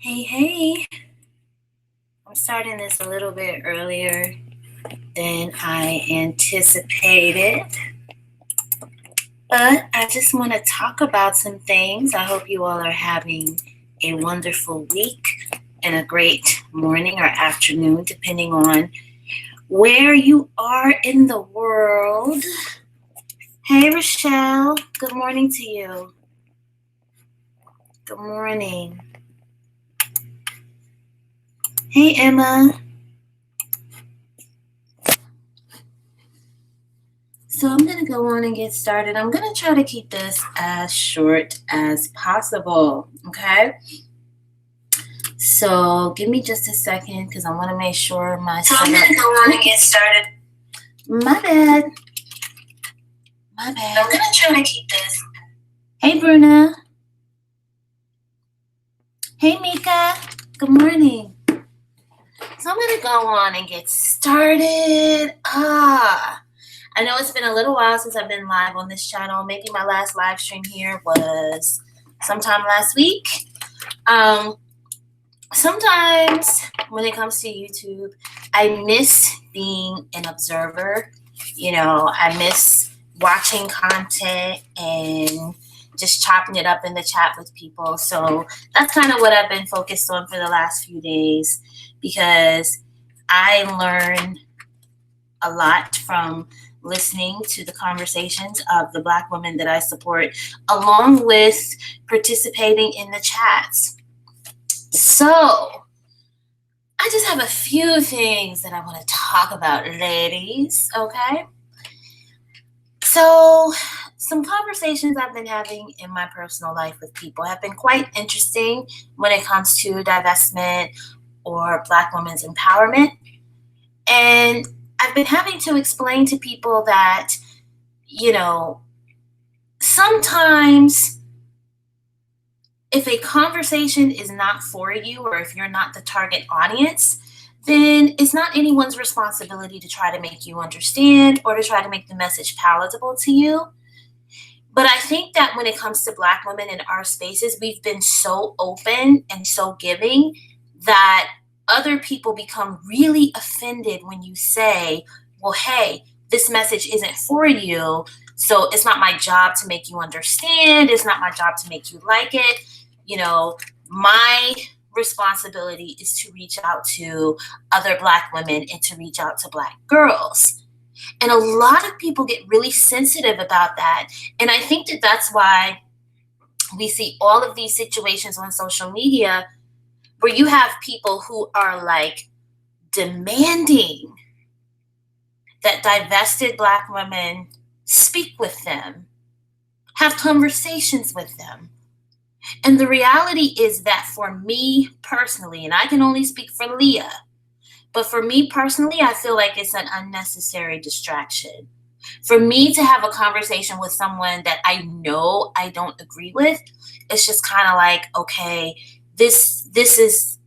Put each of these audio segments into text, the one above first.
Hey, hey, I'm starting this a little bit earlier than I anticipated, but I just want to talk about some things. I hope you all are having a wonderful week and a great morning or afternoon, depending on where you are in the world. Hey, Rochelle, good morning to you. Good morning. Hey, Emma. So I'm going to go on and get started. I'm going to try to keep this as short as possible, okay? So give me just a second because I want to make sure my So I'm going to go on and get started. My bad. I'm going to try to keep this. Hey, Bruna. Hey, Mika. Good morning. So I'm going to go on and get started. I know it's been a little while since I've been live on this channel. Maybe my last live stream here was sometime last week. Sometimes when it comes to YouTube, I miss being an observer. I miss watching content and just chopping it up in the chat with people. So that's kind of what I've been focused on for the last few days because I learn a lot from listening to the conversations of the Black women that I support, along with participating in the chats. So I just have a few things that I want to talk about, ladies, okay? So some conversations I've been having in my personal life with people have been quite interesting when it comes to divestment or Black women's empowerment. And I've been having to explain to people that, sometimes if a conversation is not for you or if you're not the target audience, then it's not anyone's responsibility to try to make you understand or to try to make the message palatable to you. But I think that when it comes to Black women in our spaces, we've been so open and so giving that other people become really offended when you say, well, hey, this message isn't for you, so it's not my job to make you understand. It's not my job to make you like it. My responsibility is to reach out to other Black women and to reach out to Black girls. And a lot of people get really sensitive about that. And I think that that's why we see all of these situations on social media where you have people who are like demanding that divested Black women speak with them, have conversations with them. And the reality is that for me personally, and I can only speak for Leah, but for me personally, I feel like it's an unnecessary distraction. For me to have a conversation with someone that I know I don't agree with, it's just kind of like, okay, this is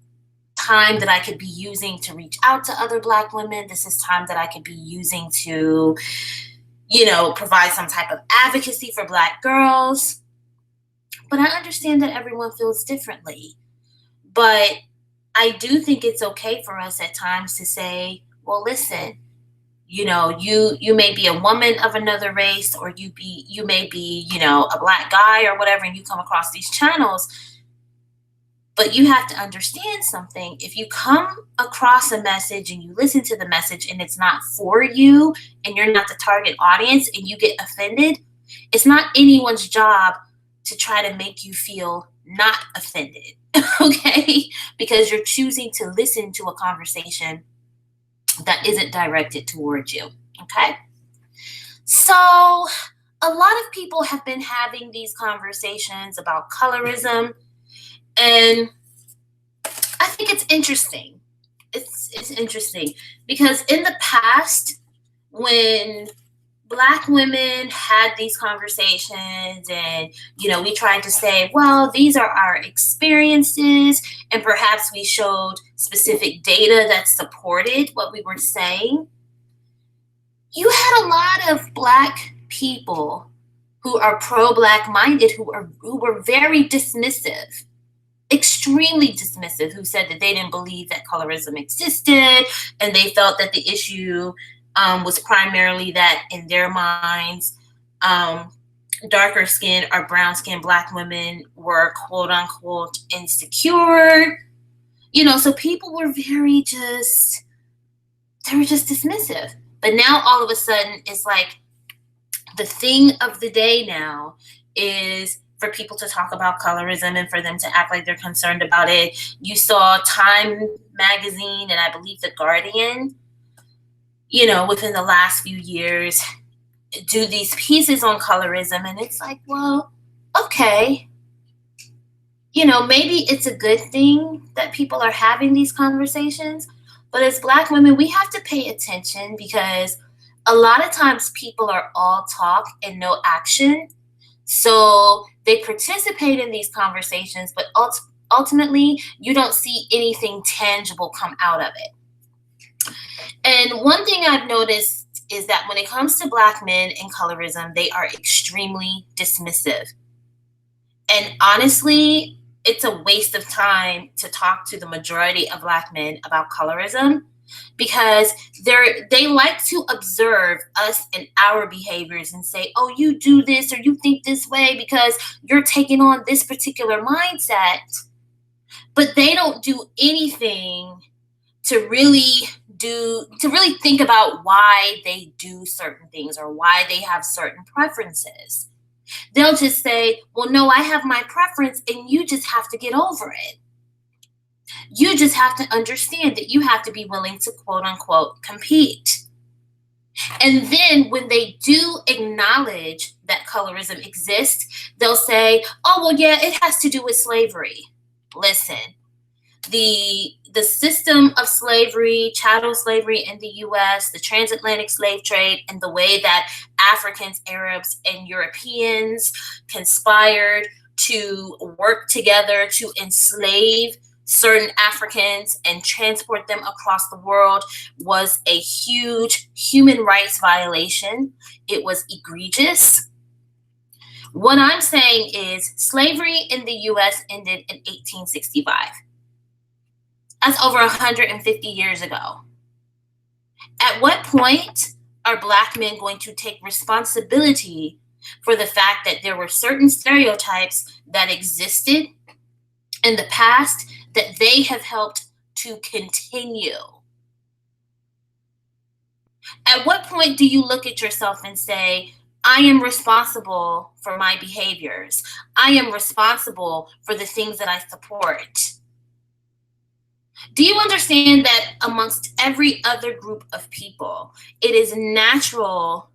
time that I could be using to reach out to other Black women. This is time that I could be using to, provide some type of advocacy for Black girls. But I understand that everyone feels differently. But I do think it's okay for us at times to say, well, listen, you may be a woman of another race, or you may be, a Black guy or whatever, and you come across these channels. But you have to understand something. If you come across a message and you listen to the message and it's not for you and you're not the target audience and you get offended, it's not anyone's job to try to make you feel not offended, okay? Because you're choosing to listen to a conversation that isn't directed towards you, okay? So a lot of people have been having these conversations about colorism, and I think it's interesting. It's interesting because in the past, when Black women had these conversations and, we tried to say, well, these are our experiences, and perhaps we showed specific data that supported what we were saying, you had a lot of Black people who are pro-Black minded who were very dismissive extremely dismissive, who said that they didn't believe that colorism existed, and they felt that the issue was primarily that in their minds, darker skinned or brown skinned Black women were quote unquote insecure. So people were they were just dismissive. But now all of a sudden, it's like the thing of the day now is for people to talk about colorism and for them to act like they're concerned about it. You saw Time magazine and I believe The Guardian, within the last few years, do these pieces on colorism. And it's like, well, okay. Maybe it's a good thing that people are having these conversations. But as Black women, we have to pay attention because a lot of times people are all talk and no action. So they participate in these conversations, but ultimately you don't see anything tangible come out of it. And one thing I've noticed is that when it comes to Black men and colorism, they are extremely dismissive. And honestly, it's a waste of time to talk to the majority of Black men about colorism because they like to observe us and our behaviors and say, oh, you do this or you think this way because you're taking on this particular mindset. But they don't do anything to really think about why they do certain things or why they have certain preferences. They'll just say, well, no, I have my preference and you just have to get over it. You just have to understand that you have to be willing to quote unquote compete. And then when they do acknowledge that colorism exists, they'll say, oh, well, yeah, it has to do with slavery. Listen, the system of slavery, chattel slavery in the U.S., the transatlantic slave trade, and the way that Africans, Arabs, and Europeans conspired to work together to enslave certain Africans and transport them across the world was a huge human rights violation. It was egregious. What I'm saying is slavery in the U.S. ended in 1865. That's over 150 years ago. At what point are Black men going to take responsibility for the fact that there were certain stereotypes that existed in the past that they have helped to continue? At what point do you look at yourself and say, I am responsible for my behaviors. I am responsible for the things that I support. Do you understand that amongst every other group of people, it is natural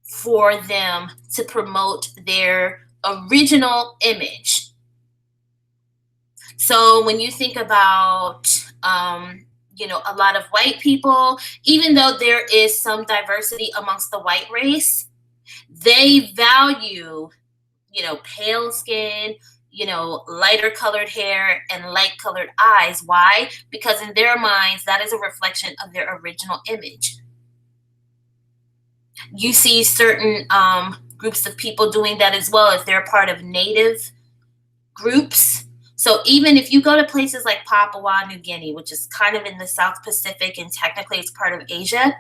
for them to promote their original image? So when you think about, a lot of white people, even though there is some diversity amongst the white race, they value, pale skin, lighter colored hair and light colored eyes. Why? Because in their minds, that is a reflection of their original image. You see certain groups of people doing that as well if they're part of native groups. So even if you go to places like Papua New Guinea, which is kind of in the South Pacific and technically it's part of Asia,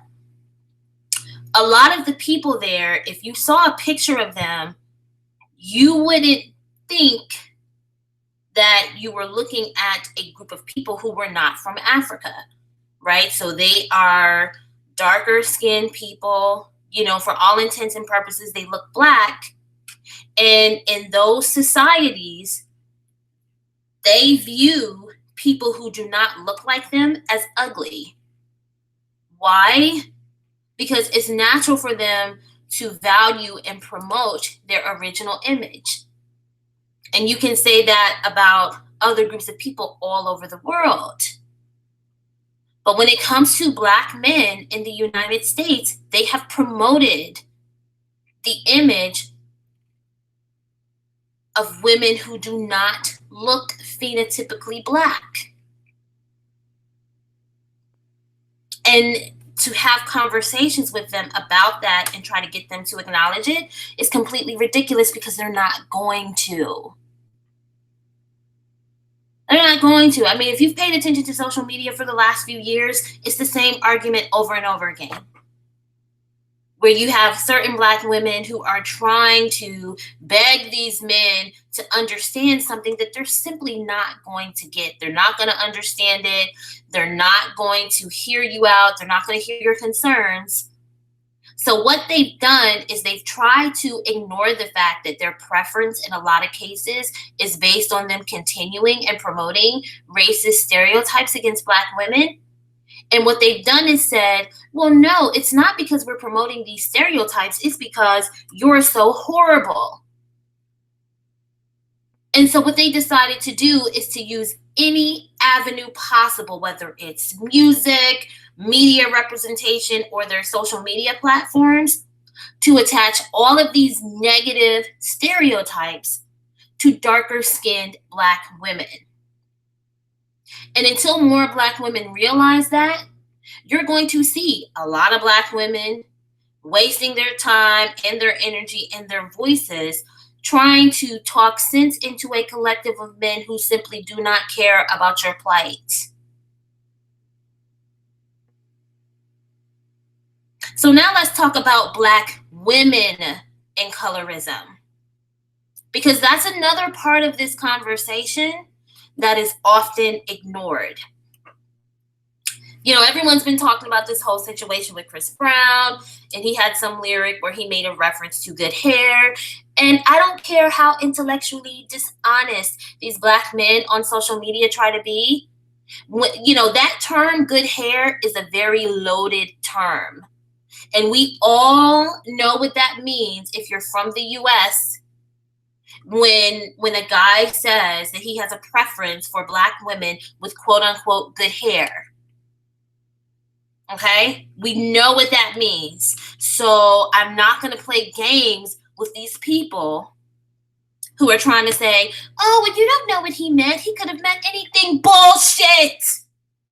a lot of the people there, if you saw a picture of them, you wouldn't think that you were looking at a group of people who were not from Africa, right? So they are darker skinned people, for all intents and purposes, they look Black. And in those societies, they view people who do not look like them as ugly. Why? Because it's natural for them to value and promote their original image. And you can say that about other groups of people all over the world. But when it comes to Black men in the United States, they have promoted the image of women who do not look phenotypically Black. And to have conversations with them about that and try to get them to acknowledge it is completely ridiculous because they're not going to. They're not going to. I mean, if you've paid attention to social media for the last few years, it's the same argument over and over again, where you have certain Black women who are trying to beg these men to understand something that they're simply not going to get. They're not going to understand it. They're not going to hear you out. They're not going to hear your concerns. So what they've done is they've tried to ignore the fact that their preference in a lot of cases is based on them continuing and promoting racist stereotypes against Black women. And what they've done is said, well, no, it's not because we're promoting these stereotypes. It's because you're so horrible. And so what they decided to do is to use any avenue possible, whether it's music, media representation, or their social media platforms, to attach all of these negative stereotypes to darker skinned Black women. And until more Black women realize that, you're going to see a lot of Black women wasting their time and their energy and their voices trying to talk sense into a collective of men who simply do not care about your plight. So now let's talk about Black women and colorism, because that's another part of this conversation that is often ignored. You know, everyone's been talking about this whole situation with Chris Brown, and he had some lyric where he made a reference to good hair. And I don't care how intellectually dishonest these Black men on social media try to be. You know, that term good hair is a very loaded term. And we all know what that means if you're from the US. When a guy says that he has a preference for Black women with quote unquote good hair. Okay, we know what that means. So I'm not going to play games with these people who are trying to say, oh, well, you don't know what he meant. He could have meant anything. Bullshit.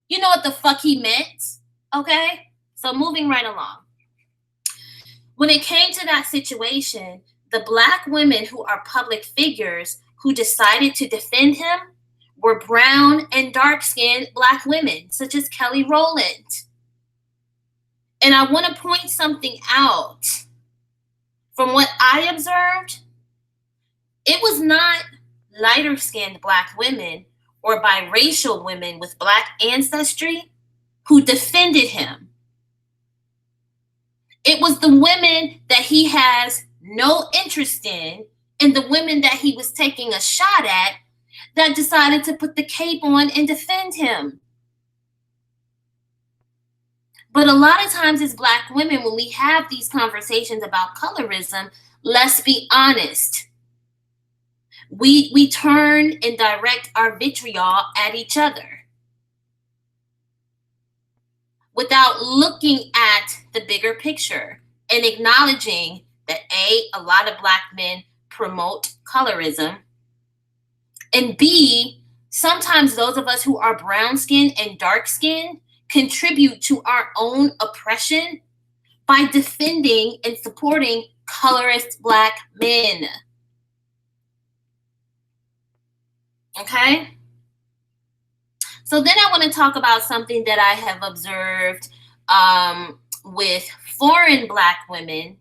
You know what the fuck he meant. Okay, so moving right along. When it came to that situation, the Black women who are public figures who decided to defend him were brown and dark-skinned Black women, such as Kelly Rowland. And I want to point something out. From what I observed, it was not lighter-skinned Black women or biracial women with Black ancestry who defended him. It was the women that he has no interest in and the women that he was taking a shot at that decided to put the cape on and defend him. But a lot of times as Black women, when we have these conversations about colorism, let's be honest. We turn and direct our vitriol at each other without looking at the bigger picture and acknowledging that A, a lot of Black men promote colorism, and B, sometimes those of us who are brown-skinned and dark-skinned contribute to our own oppression by defending and supporting colorist Black men. Okay? So then I want to talk about something that I have observed with foreign Black women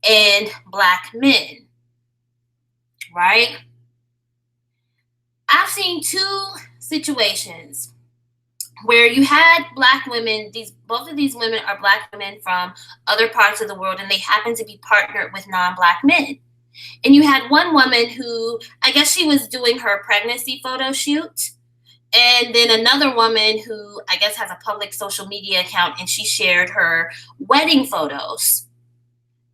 and Black men, right? I've seen two situations where you had Black women, both of these women are Black women from other parts of the world, and they happen to be partnered with non-Black men. And you had one woman who, I guess she was doing her pregnancy photo shoot, and then another woman who I guess has a public social media account, and she shared her wedding photos.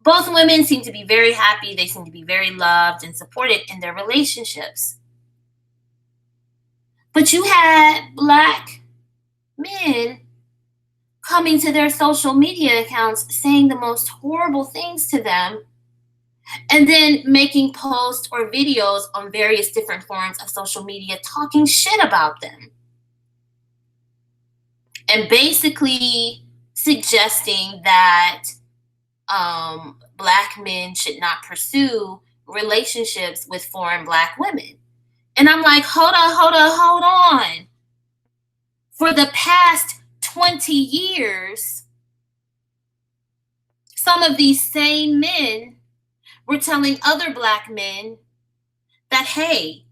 Both women seem to be very happy. They seem to be very loved and supported in their relationships. But you had Black men coming to their social media accounts saying the most horrible things to them, and then making posts or videos on various different forms of social media talking shit about them. And basically suggesting that Black men should not pursue relationships with foreign Black women. And I'm like, hold on. For the past 20 years, some of these same men were telling other Black men that, hey,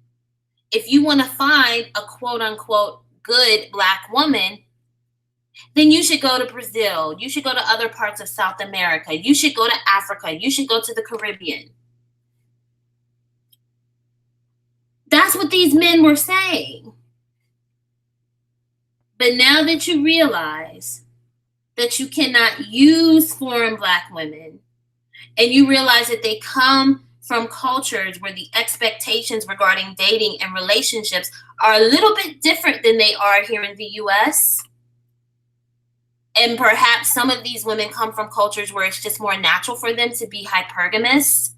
if you want to find a quote unquote good Black woman, then you should go to Brazil. You should go to other parts of South America. You should go to Africa. You should go to the Caribbean. That's what these men were saying. But now that you realize that you cannot use foreign Black women, and you realize that they come from cultures where the expectations regarding dating and relationships are a little bit different than they are here in the US, and perhaps some of these women come from cultures where it's just more natural for them to be hypergamous,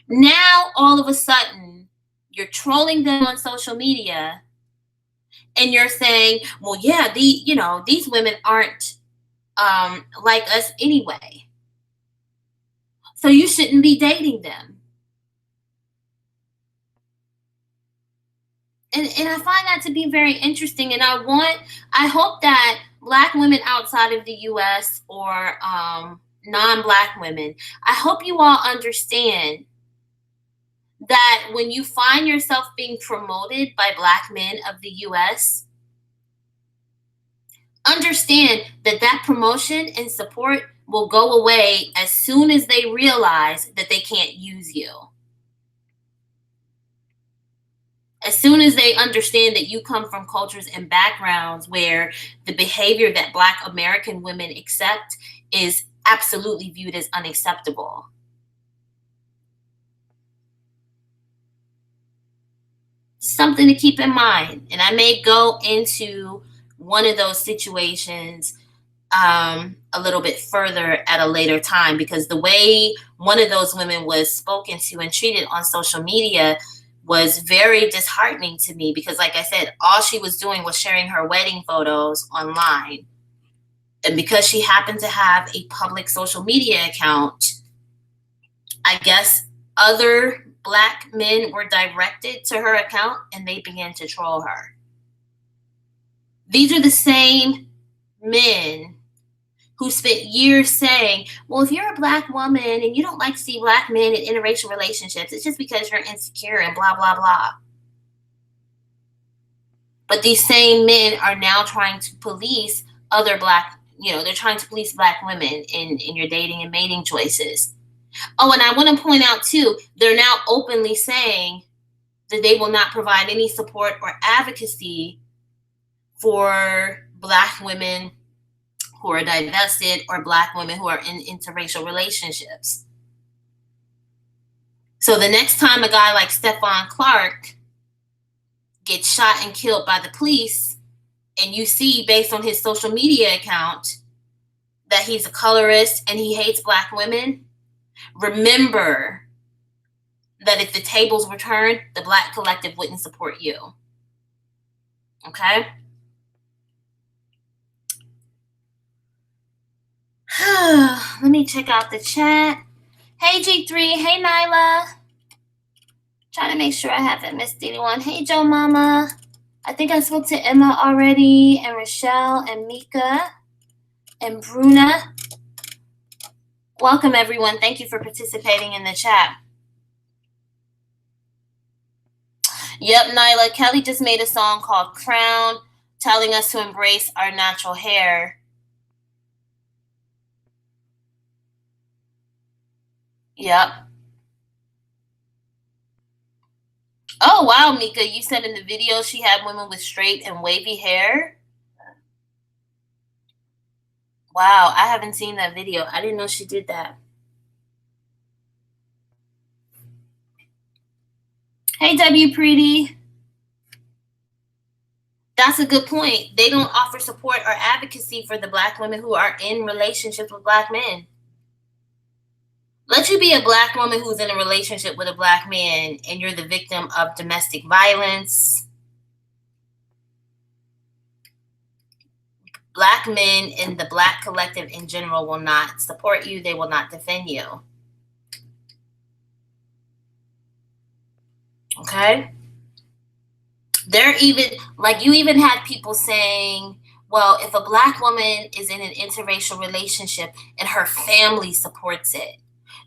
now all of a sudden you're trolling them on social media and you're saying, well, yeah, these women aren't like us anyway, so you shouldn't be dating them. And I find that to be very interesting. And I hope that Black women outside of the US or non-Black women, I hope you all understand that when you find yourself being promoted by Black men of the US, understand that that promotion and support will go away as soon as they realize that they can't use you. As soon as they understand that you come from cultures and backgrounds where the behavior that Black American women accept is absolutely viewed as unacceptable. Something to keep in mind. And I may go into one of those situations a little bit further at a later time, because the way one of those women was spoken to and treated on social media was very disheartening to me, because like I said, all she was doing was sharing her wedding photos online. And because she happened to have a public social media account, I guess other Black men were directed to her account and they began to troll her. These are the same men who spent years saying, well, if you're a Black woman and you don't like to see Black men in interracial relationships, it's just because you're insecure and blah, blah, blah. But these same men are now trying to police other Black, they're trying to police Black women in your dating and mating choices. Oh, and I want to point out too, they're now openly saying that they will not provide any support or advocacy for Black women who are divested or Black women who are in interracial relationships. So the next time a guy like Stephon Clark gets shot and killed by the police, and you see based on his social media account that he's a colorist and he hates Black women, remember that if the tables were turned, the Black collective wouldn't support you. Okay? Let me check out the chat. Hey, G3. Hey, Nyla. Trying to make sure I haven't missed anyone. Hey, Joe Mama. I think I spoke to Emma already, and Rochelle, and Mika, and Bruna. Welcome, everyone. Thank you for participating in the chat. Yep, Nyla. Kelly just made a song called Crown, telling us to embrace our natural hair. Yep. Oh, wow, Mika. You said in the video she had women with straight and wavy hair? Wow, I haven't seen that video. I didn't know she did that. Hey, W. Preety. That's a good point. They don't offer support or advocacy for the Black women who are in relationships with Black men. Let you be a Black woman who's in a relationship with a Black man and you're the victim of domestic violence. Black men in the Black collective in general will not support you. They will not defend you. Okay? They're even like, you even had people saying, well, if a black woman is in an interracial relationship and her family supports it,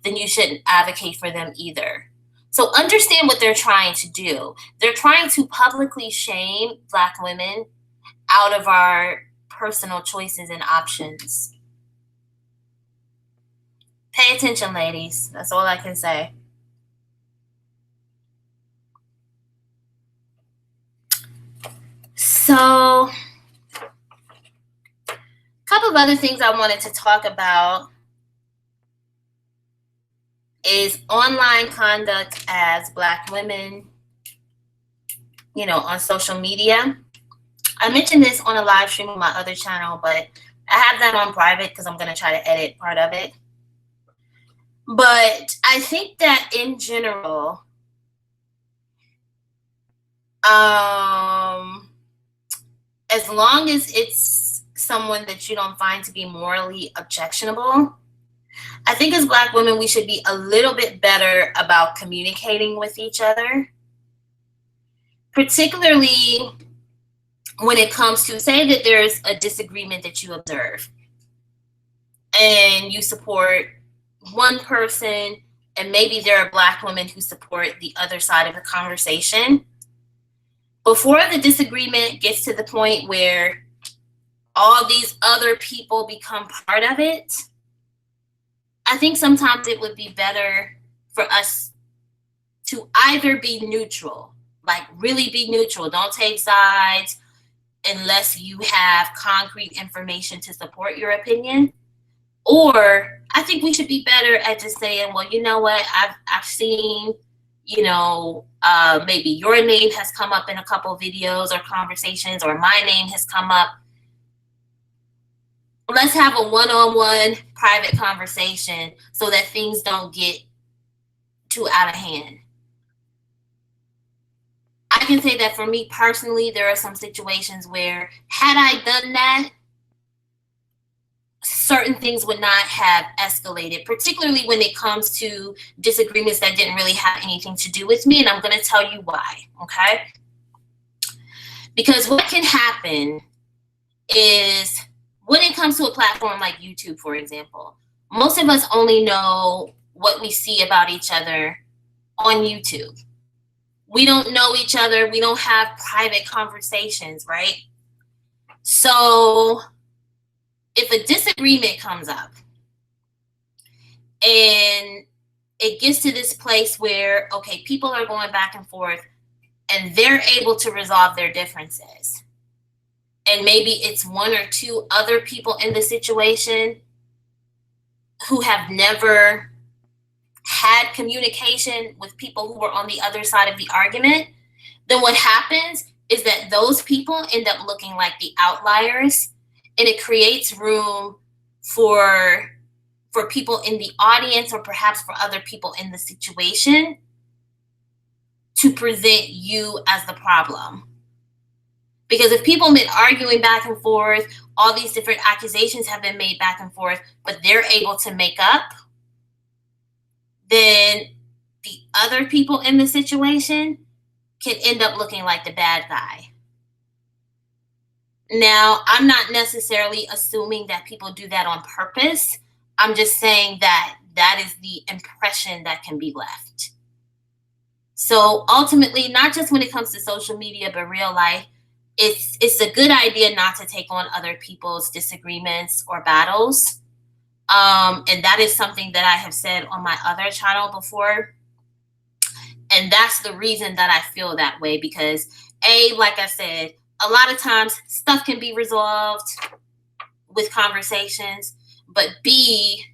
then you shouldn't advocate for them either. So understand what they're trying to do. They're trying to publicly shame black women out of our personal choices and options. Pay attention, ladies. That's all I can say. So, a couple of other things I wanted to talk about is online conduct as black women, on social media. I mentioned this on a live stream on my other channel, but I have that on private because I'm going to try to edit part of it. But I think that in general, as long as it's someone that you don't find to be morally objectionable, I think as black women, we should be a little bit better about communicating with each other, particularly when it comes to, say that there's a disagreement that you observe and you support one person and maybe there are black women who support the other side of the conversation. Before the disagreement gets to the point where all these other people become part of it, I think sometimes it would be better for us to either be neutral, like really be neutral, don't take sides unless you have concrete information to support your opinion. Or I think we should be better at just saying, well, you know what, I've seen, maybe your name has come up in a couple of videos or conversations, or my name has come up. Let's have a one-on-one private conversation so that things don't get too out of hand. I can say that for me personally, there are some situations where had I done that, certain things would not have escalated, particularly when it comes to disagreements that didn't really have anything to do with me. And I'm going to tell you why, okay? Because what can happen is when it comes to a platform like YouTube, for example, most of us only know what we see about each other on YouTube. We don't know each other. We don't have private conversations, right? So if a disagreement comes up and it gets to this place where, okay, people are going back and forth and they're able to resolve their differences, and maybe it's one or two other people in the situation who have never had communication with people who were on the other side of the argument, then what happens is that those people end up looking like the outliers, and it creates room for people in the audience, or perhaps for other people in the situation, to present you as the problem. Because if people have been arguing back and forth, all these different accusations have been made back and forth, but they're able to make up, then the other people in the situation can end up looking like the bad guy. Now, I'm not necessarily assuming that people do that on purpose. I'm just saying that that is the impression that can be left. So ultimately, not just when it comes to social media, but real life, it's a good idea not to take on other people's disagreements or battles. And that is something that I have said on my other channel before. And that's the reason that I feel that way, because like I said, a lot of times stuff can be resolved with conversations, but B,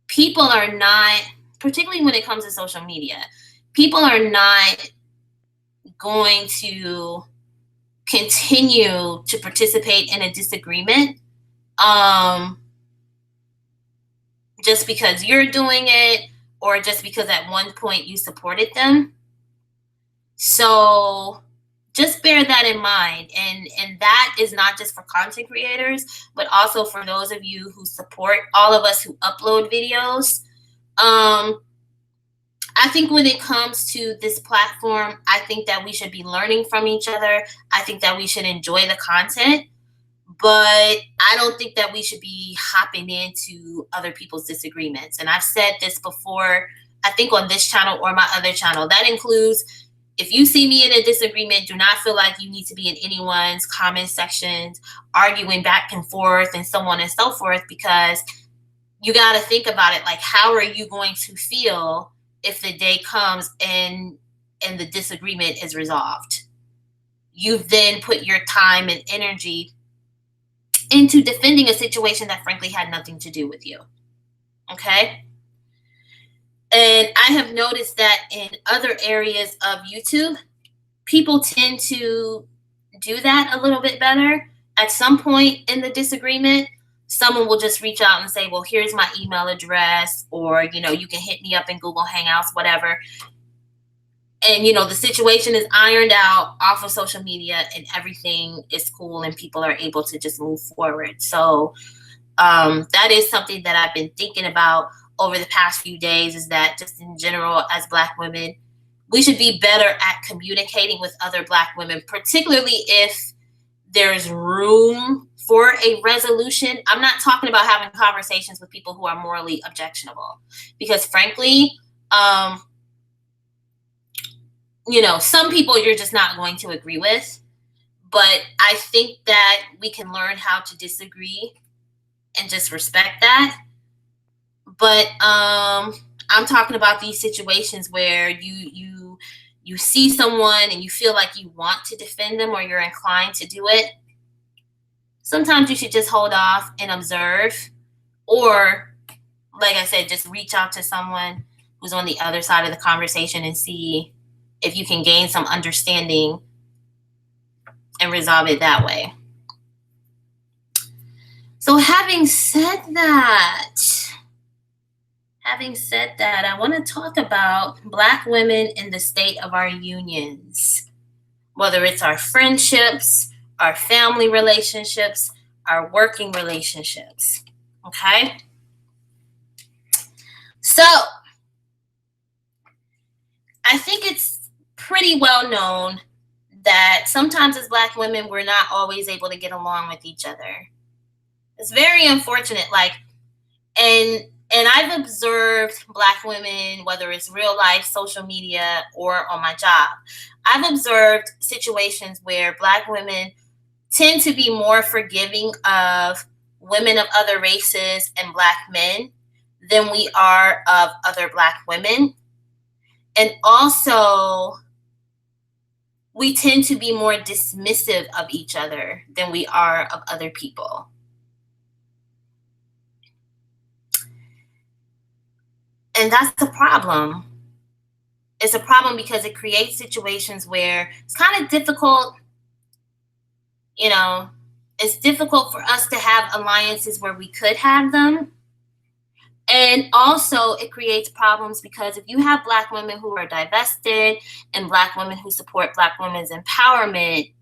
people are not, particularly when it comes to social media, people are not going to continue to participate in a disagreement just because you're doing it, or just because at one point you supported them. So just bear that in mind. And that is not just for content creators, but also for those of you who support all of us who upload videos. I think when it comes to this platform, I think that we should be learning from each other. I think that we should enjoy the content, but I don't think that we should be hopping into other people's disagreements. And I've said this before, I think on this channel or my other channel. That includes, if you see me in a disagreement, do not feel like you need to be in anyone's comment sections arguing back and forth and so on and so forth, because you got to think about it. Like, how are you going to feel if the day comes and the disagreement is resolved? You've then put your time and energy into defending a situation that frankly had nothing to do with you. Okay? And I have noticed that in other areas of YouTube, people tend to do that a little bit better. At some point in the disagreement, someone will just reach out and say, well, here's my email address, or, you can hit me up in Google Hangouts, whatever. And, the situation is ironed out off of social media and everything is cool and people are able to just move forward. So that is something that I've been thinking about over the past few days, is that just in general, as Black women, we should be better at communicating with other Black women, particularly if there's room for a resolution. I'm not talking about having conversations with people who are morally objectionable, because frankly, some people you're just not going to agree with. But I think that we can learn how to disagree and just respect that. But I'm talking about these situations where you see someone and you feel like you want to defend them or you're inclined to do it. Sometimes you should just hold off and observe, or, like I said, just reach out to someone who's on the other side of the conversation and see if you can gain some understanding and resolve it that way. So having said that, I want to talk about Black women in the state of our unions, whether it's our friendships, our family relationships, our working relationships. Okay? So I think it's pretty well known that sometimes as Black women, we're not always able to get along with each other. It's very unfortunate. And I've observed Black women, whether it's real life, social media, or on my job, I've observed situations where Black women tend to be more forgiving of women of other races and Black men than we are of other Black women. And also, we tend to be more dismissive of each other than we are of other people. And that's a problem. It's a problem because it creates situations where it's kind of difficult, it's difficult for us to have alliances where we could have them. And also it creates problems because if you have Black women who are divested and Black women who support Black women's empowerment,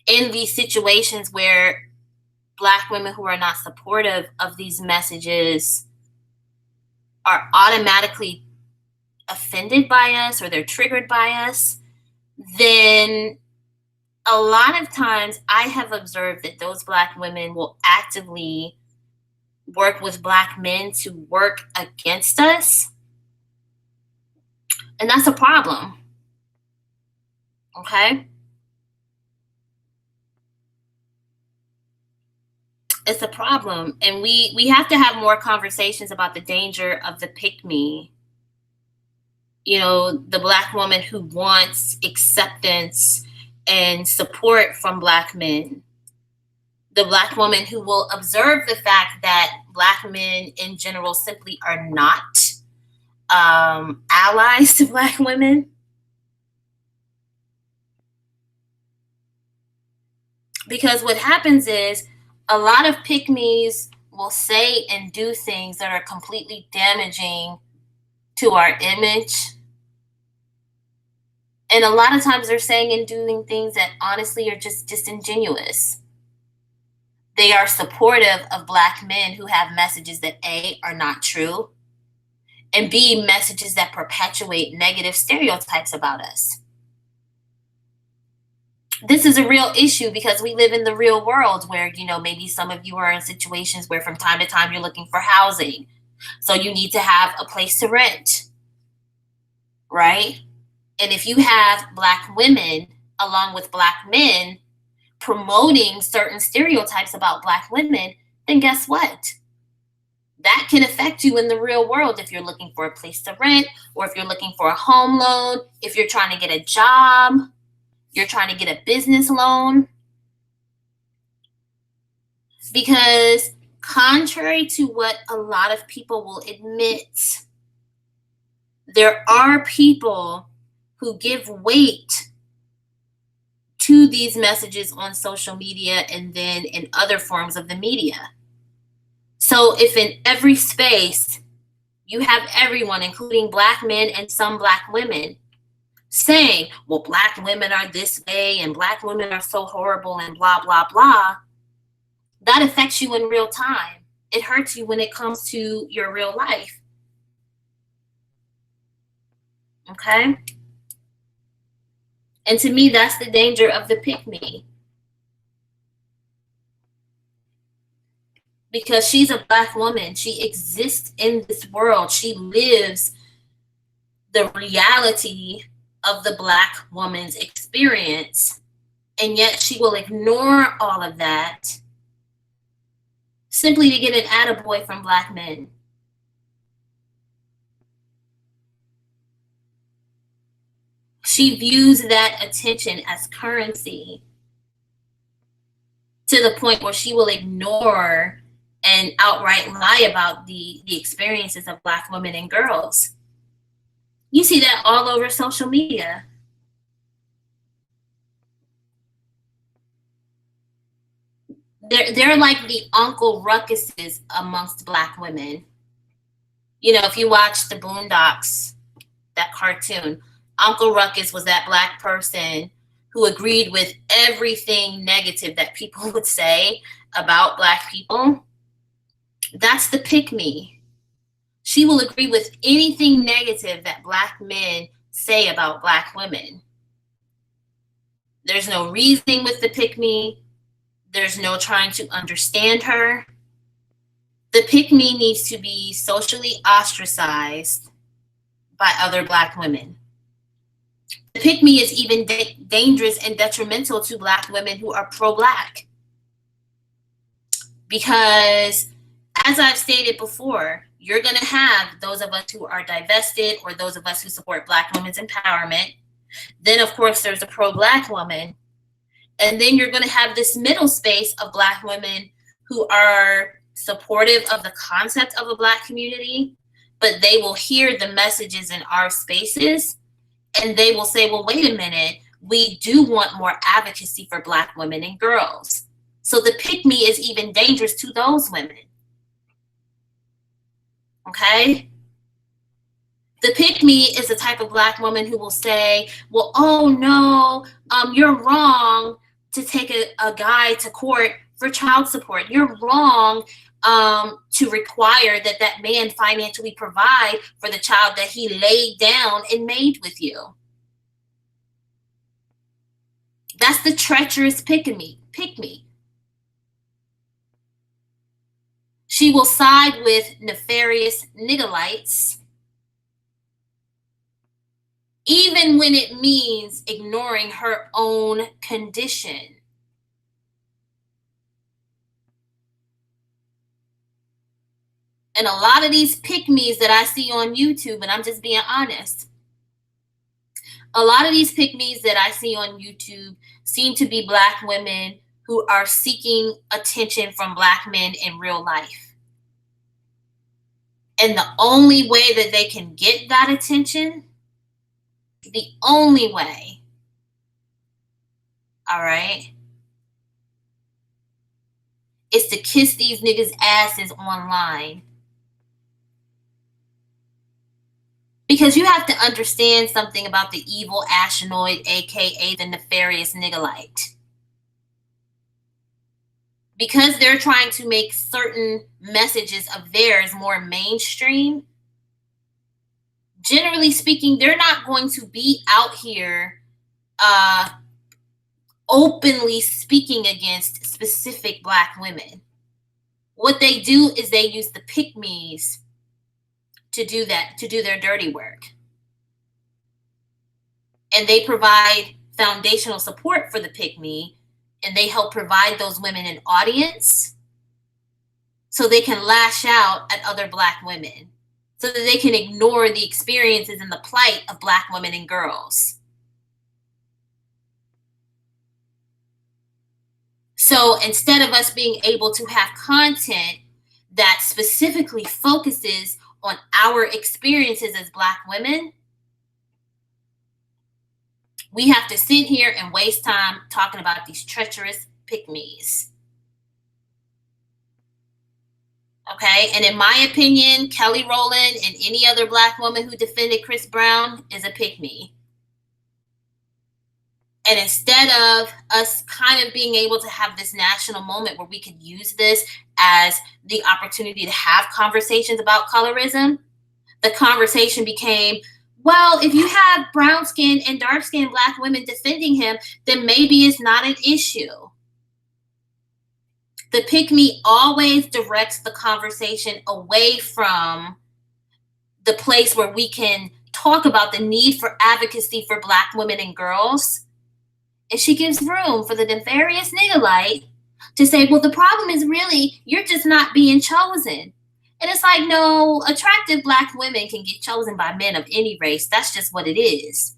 in these situations where Black women who are not supportive of these messages are automatically offended by us or they're triggered by us, then a lot of times I have observed that those Black women will actively work with Black men to work against us. And that's a problem. Okay? It's a problem. And we have to have more conversations about the danger of the pick-me. The Black woman who wants acceptance and support from Black men. The Black woman who will observe the fact that Black men in general simply are not allies to Black women. Because what happens is a lot of pick-me's will say and do things that are completely damaging to our image. And a lot of times they're saying and doing things that honestly are just disingenuous. They are supportive of Black men who have messages that A, are not true, and B, messages that perpetuate negative stereotypes about us. This is a real issue because we live in the real world where, maybe some of you are in situations where from time to time you're looking for housing. So you need to have a place to rent, right? And if you have Black women along with Black men promoting certain stereotypes about Black women, then guess what? That can affect you in the real world if you're looking for a place to rent, or if you're looking for a home loan, if you're trying to get a job, you're trying to get a business loan. Because contrary to what a lot of people will admit, there are people who give weight to these messages on social media and then in other forms of the media. So if in every space you have everyone, including Black men and some Black women, saying, well, Black women are this way and Black women are so horrible and blah, blah, blah, that affects you in real time. It hurts you when it comes to your real life. Okay? And to me, that's the danger of the pick-me. Because she's a Black woman. She exists in this world. She lives the reality of the Black woman's experience. And yet she will ignore all of that simply to get an attaboy from Black men. She views that attention as currency to the point where she will ignore and outright lie about the experiences of Black women and girls. You see that all over social media. They're like the Uncle Ruckuses amongst Black women. If you watch the Boondocks, that cartoon, Uncle Ruckus was that Black person who agreed with everything negative that people would say about Black people. That's the pick-me. She will agree with anything negative that Black men say about Black women. There's no reasoning with the pick-me. There's no trying to understand her. The pick-me needs to be socially ostracized by other Black women. The pick-me is even dangerous and detrimental to Black women who are pro-Black. Because, as I've stated before, you're going to have those of us who are divested or those of us who support Black women's empowerment. Then, of course, there's a pro-Black woman. And then you're going to have this middle space of Black women who are supportive of the concept of a Black community, but they will hear the messages in our spaces and they will say, well, wait a minute, we do want more advocacy for Black women and girls. So the pick-me is even dangerous to those women. Okay? The pick-me is the type of Black woman who will say, well, oh no, you're wrong to take a guy to court for child support. You're wrong to require that man financially provide for the child that he laid down and made with you. That's the treacherous pick-me. She will side with nefarious niggalites, even when it means ignoring her own condition. And a lot of these pick-me's that I see on YouTube, and I'm just being honest, a lot of these pick-me's that I see on YouTube seem to be Black women who are seeking attention from Black men in real life. And the only way that they can get that attention, the only way, all right, is to kiss these niggas' asses online. Because you have to understand something about the evil Ashenoid, aka the nefarious niggalite. Because they're trying to make certain messages of theirs more mainstream, generally speaking, they're not going to be out here openly speaking against specific Black women. What they do is they use the pick-me's to do their dirty work. And they provide foundational support for the pick-me, and they help provide those women an audience so they can lash out at other Black women, so that they can ignore the experiences and the plight of Black women and girls. So instead of us being able to have content that specifically focuses on our experiences as Black women, we have to sit here and waste time talking about these treacherous pick-me's. Okay, and in my opinion, Kelly Rowland and any other Black woman who defended Chris Brown is a pick-me. And instead of us kind of being able to have this national moment where we could use this as the opportunity to have conversations about colorism, the conversation became, well, if you have brown-skinned and dark-skinned Black women defending him, then maybe it's not an issue. The pick-me always directs the conversation away from the place where we can talk about the need for advocacy for Black women and girls. And she gives room for the nefarious niggalite to say, well, the problem is really you're just not being chosen. And it's like, no, attractive Black women can get chosen by men of any race. That's just what it is.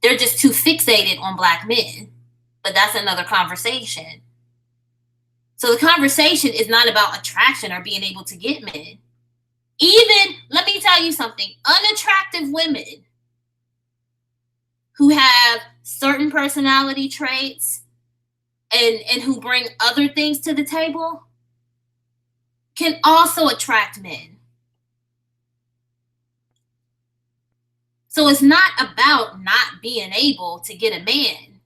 They're just too fixated on Black men. But that's another conversation. So the conversation is not about attraction or being able to get men. Even, let me tell you something, unattractive women who have certain personality traits and who bring other things to the table can also attract men. So it's not about not being able to get a man.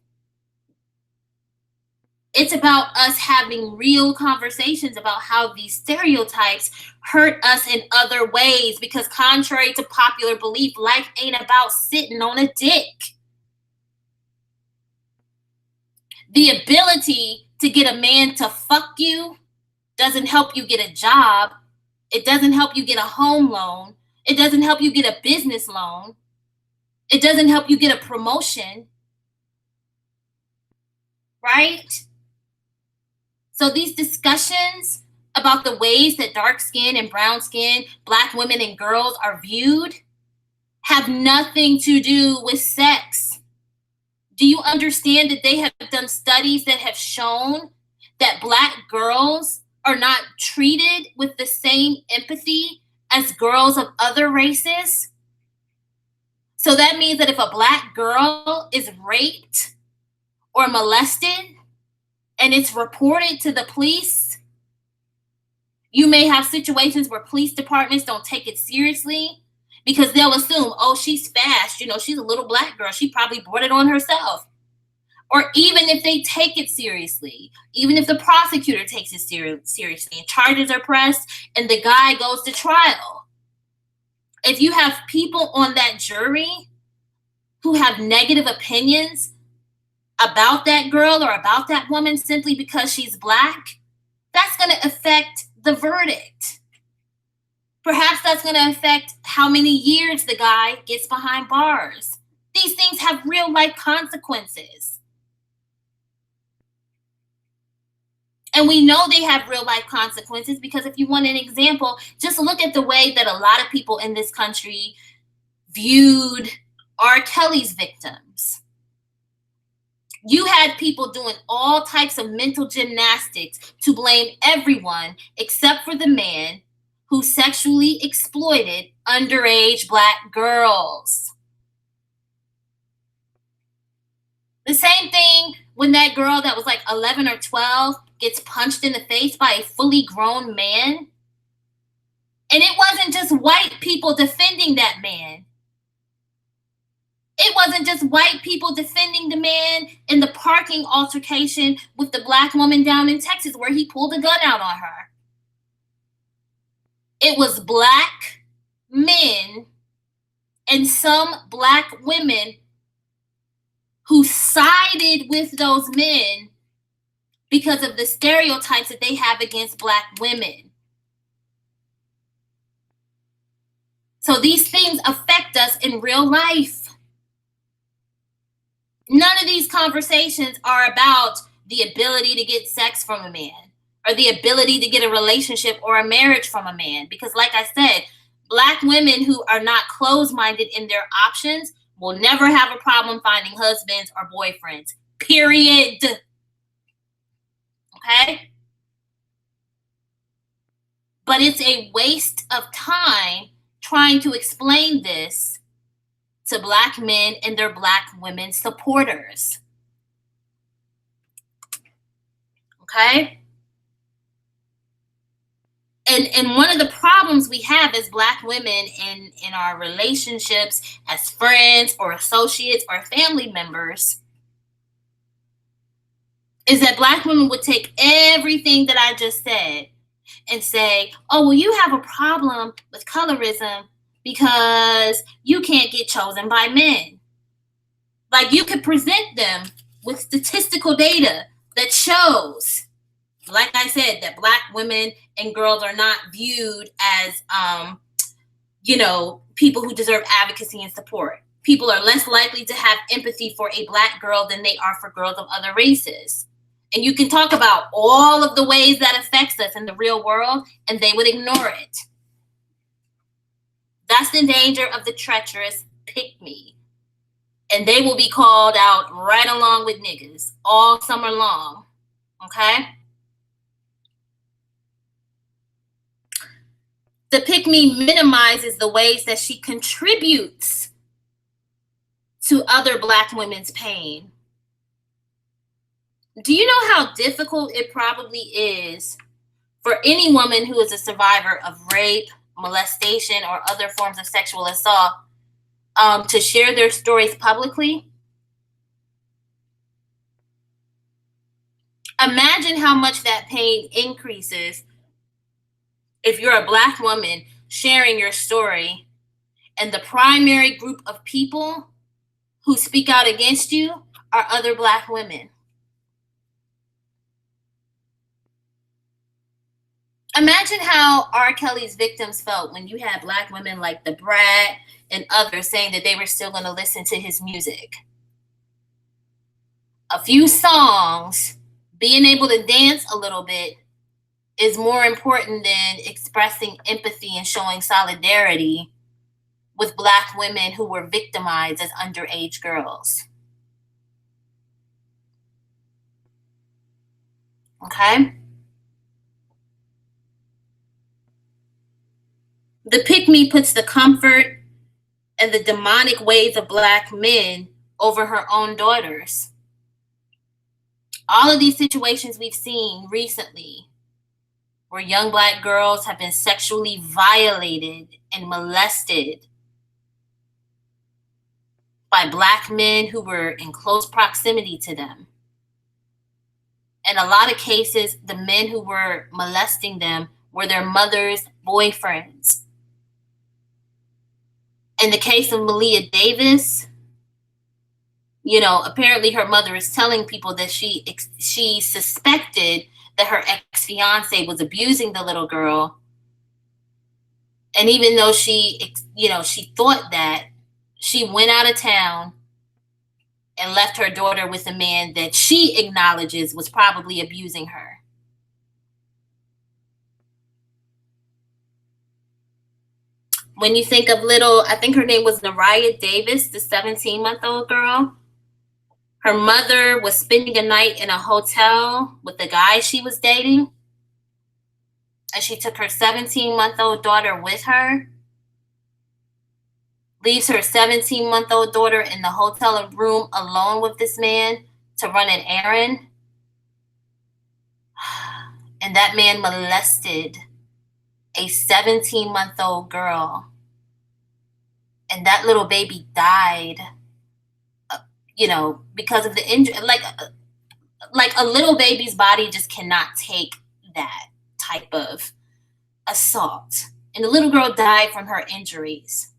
It's about us having real conversations about how these stereotypes hurt us in other ways, because contrary to popular belief, life ain't about sitting on a dick. The ability to get a man to fuck you doesn't help you get a job. It doesn't help you get a home loan. It doesn't help you get a business loan. It doesn't help you get a promotion. Right? So these discussions about the ways that dark skin and brown skin, Black women and girls are viewed have nothing to do with sex. Do you understand that they have done studies that have shown that Black girls are not treated with the same empathy as girls of other races? So that means that if a Black girl is raped or molested and it's reported to the police, you may have situations where police departments don't take it seriously because they'll assume, oh, she's fast. You know, she's a little Black girl. She probably brought it on herself. Or even if they take it seriously, even if the prosecutor takes it seriously and charges are pressed and the guy goes to trial, if you have people on that jury who have negative opinions about that girl or about that woman simply because she's Black, that's going to affect the verdict. Perhaps that's going to affect how many years the guy gets behind bars. These things have real life consequences. And we know they have real life consequences because if you want an example, just look at the way that a lot of people in this country viewed R. Kelly's victims. You had people doing all types of mental gymnastics to blame everyone except for the man who sexually exploited underage Black girls. The same thing when that girl that was like 11 or 12 gets punched in the face by a fully grown man. And it wasn't just white people defending that man. It wasn't just white people defending the man in the parking altercation with the Black woman down in Texas where he pulled a gun out on her. It was Black men and some Black women who sided with those men because of the stereotypes that they have against Black women. So these things affect us in real life. None of these conversations are about the ability to get sex from a man or the ability to get a relationship or a marriage from a man. Because like I said, Black women who are not closed-minded in their options will never have a problem finding husbands or boyfriends, period. Okay? But it's a waste of time trying to explain this to Black men and their Black women supporters. Okay? And one of the problems we have as Black women in our relationships as friends or associates or family members is that Black women would take everything that I just said and say, oh, well, you have a problem with colorism because you can't get chosen by men. Like, you could present them with statistical data that shows, like I said, that Black women and girls are not viewed as, people who deserve advocacy and support. People are less likely to have empathy for a Black girl than they are for girls of other races. And you can talk about all of the ways that affects us in the real world, and they would ignore it. That's the danger of the treacherous pick-me. And they will be called out right along with niggas all summer long. Okay? The pick-me minimizes the ways that she contributes to other Black women's pain. Do you know how difficult it probably is for any woman who is a survivor of rape, molestation, or other forms of sexual assault to share their stories publicly? Imagine how much that pain increases if you're a Black woman sharing your story and the primary group of people who speak out against you are other Black women. Imagine how R. Kelly's victims felt when you had Black women like the Brat and others saying that they were still going to listen to his music. A few songs, being able to dance a little bit is more important than expressing empathy and showing solidarity with Black women who were victimized as underage girls. Okay? The pick-me puts the comfort and the demonic ways of Black men over her own daughters. All of these situations we've seen recently where young Black girls have been sexually violated and molested by Black men who were in close proximity to them. In a lot of cases, the men who were molesting them were their mother's boyfriends. In the case of Malia Davis, apparently her mother is telling people that she suspected that her ex-fiance was abusing the little girl. And even though she thought that, she went out of town and left her daughter with a man that she acknowledges was probably abusing her. When you think of I think her name was Naraya Davis, the 17-month-old girl, her mother was spending a night in a hotel with the guy she was dating, and she took her 17-month-old daughter with her, leaves her 17-month-old daughter in the hotel room alone with this man to run an errand, and that man molested a 17-month-old girl, and that little baby died, because of the injury. Like a little baby's body just cannot take that type of assault. And the little girl died from her injuries.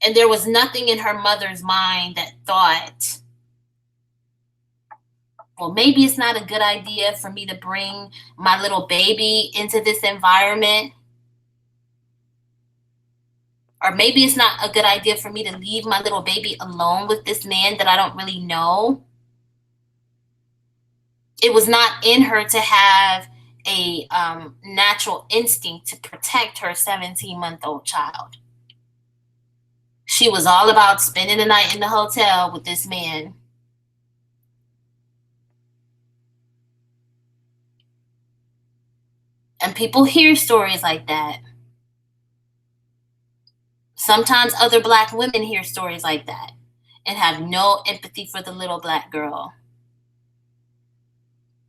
And there was nothing in her mother's mind that thought, well, maybe it's not a good idea for me to bring my little baby into this environment. Or maybe it's not a good idea for me to leave my little baby alone with this man that I don't really know. It was not in her to have a natural instinct to protect her 17-month-old child. She was all about spending the night in the hotel with this man. And people hear stories like that. Sometimes other Black women hear stories like that and have no empathy for the little Black girl.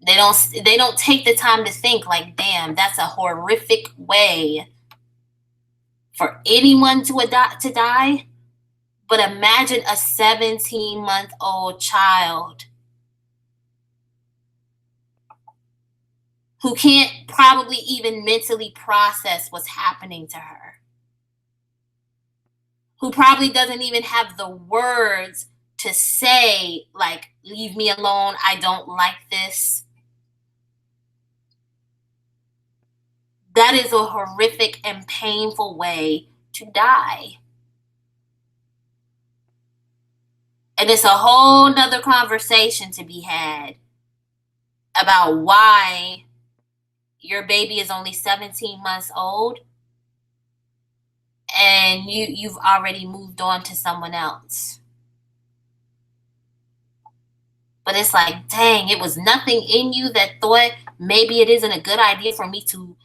They don't take the time to think like, damn, that's a horrific way for anyone to die. But imagine a 17-month-old child who can't probably even mentally process what's happening to her, who probably doesn't even have the words to say, like, leave me alone, I don't like this. That is a horrific and painful way to die. And it's a whole nother conversation to be had about why your baby is only 17 months old and you've already moved on to someone else. But it's like, dang, it was nothing in you that thought maybe it isn't a good idea for me to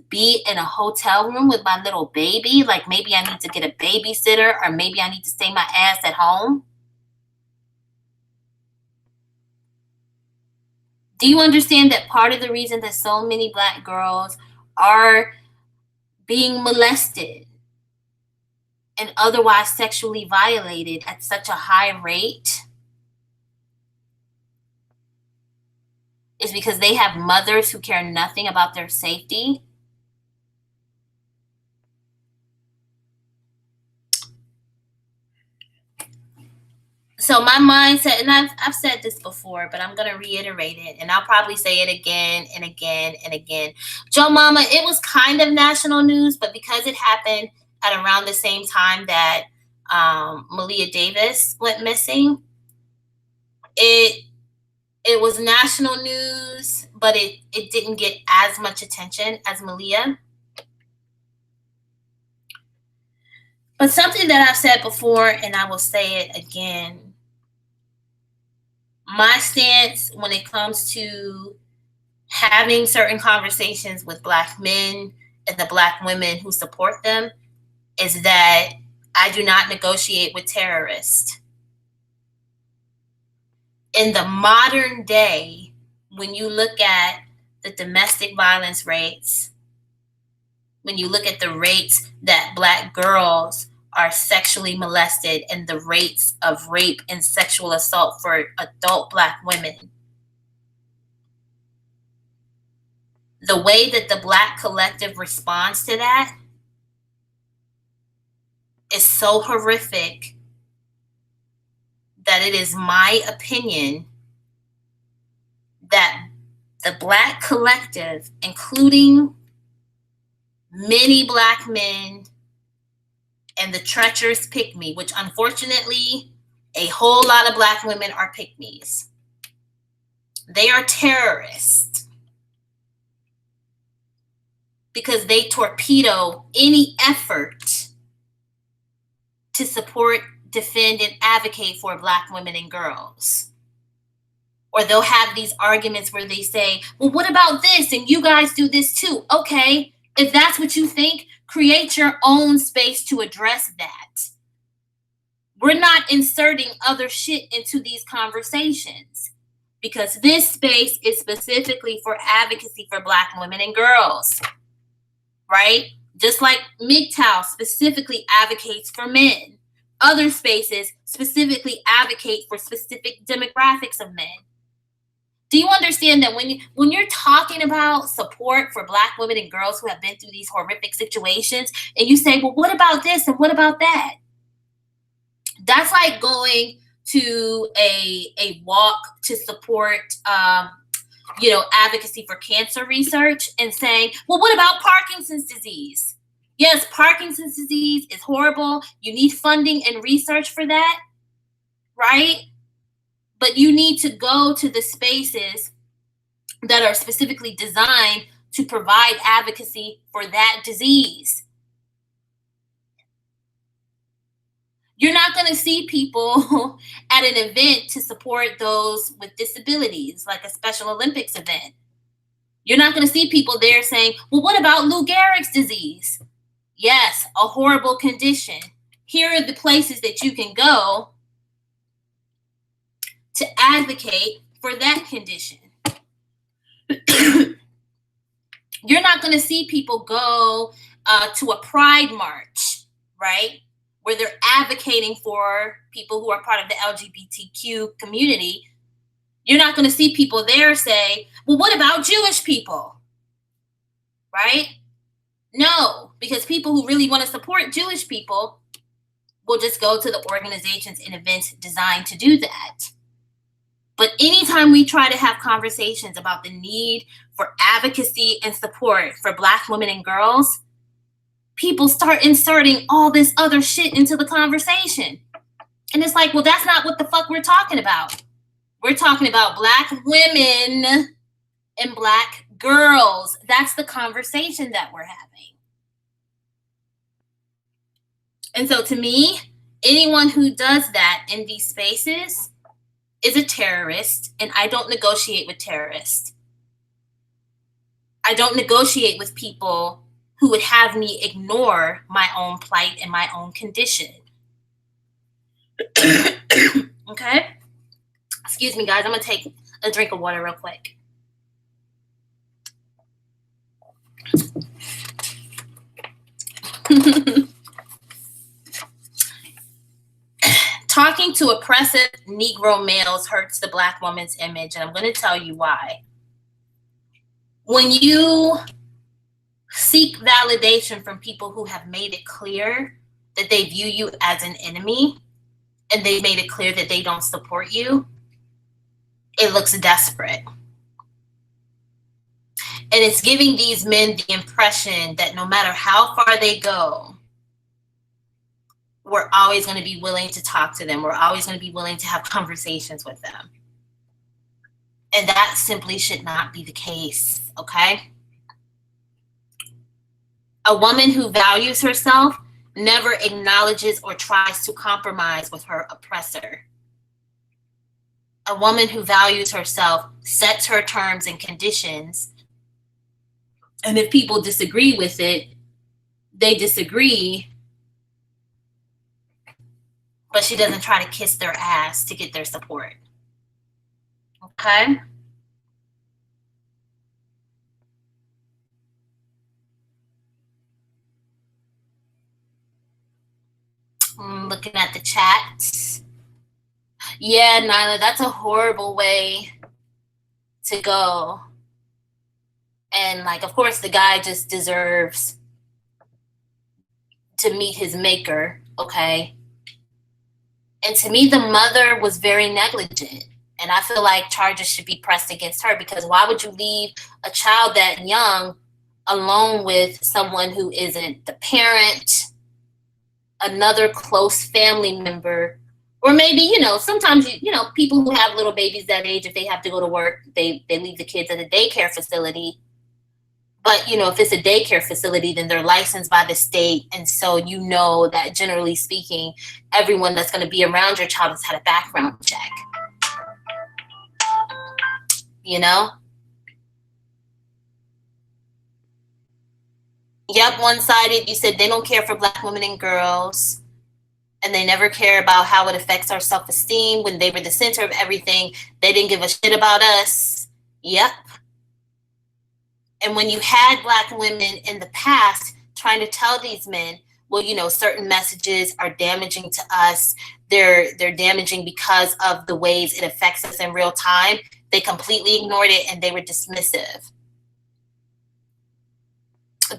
be in a hotel room with my little baby. Like maybe I need to get a babysitter, or maybe I need to stay my ass at home. Do you understand that part of the reason that so many Black girls are being molested and otherwise sexually violated at such a high rate is because they have mothers who care nothing about their safety? So my mindset, and I've said this before, but I'm going to reiterate it, and I'll probably say it again and again and again. Joe Mama, it was kind of national news, but because it happened at around the same time that Malia Davis went missing, it was national news, but it didn't get as much attention as Malia. But something that I've said before, and I will say it again, my stance when it comes to having certain conversations with Black men and the Black women who support them is that I do not negotiate with terrorists. In the modern day, when you look at the domestic violence rates, when you look at the rates that Black girls are sexually molested and the rates of rape and sexual assault for adult Black women, the way that the Black collective responds to that is so horrific that it is my opinion that the Black collective, including many Black men and the treacherous pick-me, which unfortunately a whole lot of Black women are pick-me's. They are terrorists because they torpedo any effort to support, defend, and advocate for Black women and girls. Or they'll have these arguments where they say, well, what about this? And you guys do this too. Okay, if that's what you think, create your own space to address that. We're not inserting other shit into these conversations because this space is specifically for advocacy for Black women and girls, right? Just like MGTOW specifically advocates for men. Other spaces specifically advocate for specific demographics of men. Do you understand that when you're talking about support for Black women and girls who have been through these horrific situations, and you say, well, what about this and what about that? That's like going to a walk to support advocacy for cancer research and saying, well, what about Parkinson's disease? Yes, Parkinson's disease is horrible. You need funding and research for that, right? But you need to go to the spaces that are specifically designed to provide advocacy for that disease. You're not going to see people at an event to support those with disabilities, like a Special Olympics event. You're not going to see people there saying, well, what about Lou Gehrig's disease? Yes, a horrible condition. Here are the places that you can go to advocate for that condition. You're not going to see people go to a pride march, right? Where they're advocating for people who are part of the LGBTQ community. You're not going to see people there say, well, what about Jewish people? Right? No, because people who really want to support Jewish people will just go to the organizations and events designed to do that. But anytime we try to have conversations about the need for advocacy and support for Black women and girls, people start inserting all this other shit into the conversation. And it's like, well, that's not what the fuck we're talking about. We're talking about Black women and Black girls. That's the conversation that we're having. And so to me, anyone who does that in these spaces is a terrorist, and I don't negotiate with terrorists. I don't negotiate with people who would have me ignore my own plight and my own condition. Okay? Excuse me, guys. I'm going to take a drink of water real quick. Talking to oppressive Negro males hurts the Black woman's image, and I'm going to tell you why. When you seek validation from people who have made it clear that they view you as an enemy, and they made it clear that they don't support you, it looks desperate. And it's giving these men the impression that no matter how far they go, we're always going to be willing to talk to them. We're always going to be willing to have conversations with them. And that simply should not be the case, okay? A woman who values herself never acknowledges or tries to compromise with her oppressor. A woman who values herself sets her terms and conditions. And if people disagree with it, they disagree. But she doesn't try to kiss their ass to get their support. Okay? Looking at the chat. Yeah, Nyla, that's a horrible way to go. And like, of course, the guy just deserves to meet his maker, okay? And to me, the mother was very negligent. And I feel like charges should be pressed against her, because why would you leave a child that young alone with someone who isn't the parent, another close family member, or maybe, sometimes, people who have little babies that age, if they have to go to work, they leave the kids at a daycare facility. But, if it's a daycare facility, then they're licensed by the state. And so that generally speaking, everyone that's going to be around your child has had a background check. Yep, one-sided. You said they don't care for Black women and girls. And they never care about how it affects our self-esteem. When they were the center of everything, they didn't give a shit about us. Yep. And when you had Black women in the past trying to tell these men, well, certain messages are damaging to us. They're damaging because of the ways it affects us in real time. They completely ignored it and they were dismissive.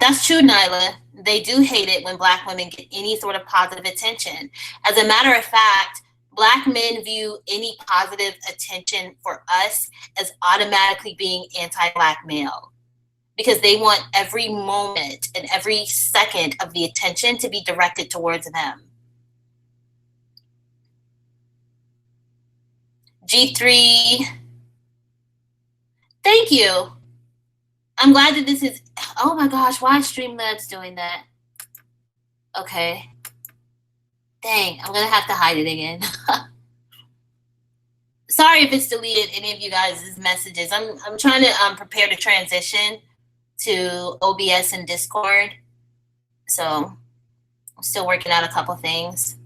That's true, Nyla. They do hate it when Black women get any sort of positive attention. As a matter of fact, Black men view any positive attention for us as automatically being anti-Black male, because they want every moment and every second of the attention to be directed towards them. G3, thank you. I'm glad that this is, oh my gosh, why is Streamlabs doing that? Okay. Dang, I'm gonna have to hide it again. Sorry if it's deleted any of you guys' messages. I'm trying to prepare to transition to OBS and Discord. So I'm still working out a couple things.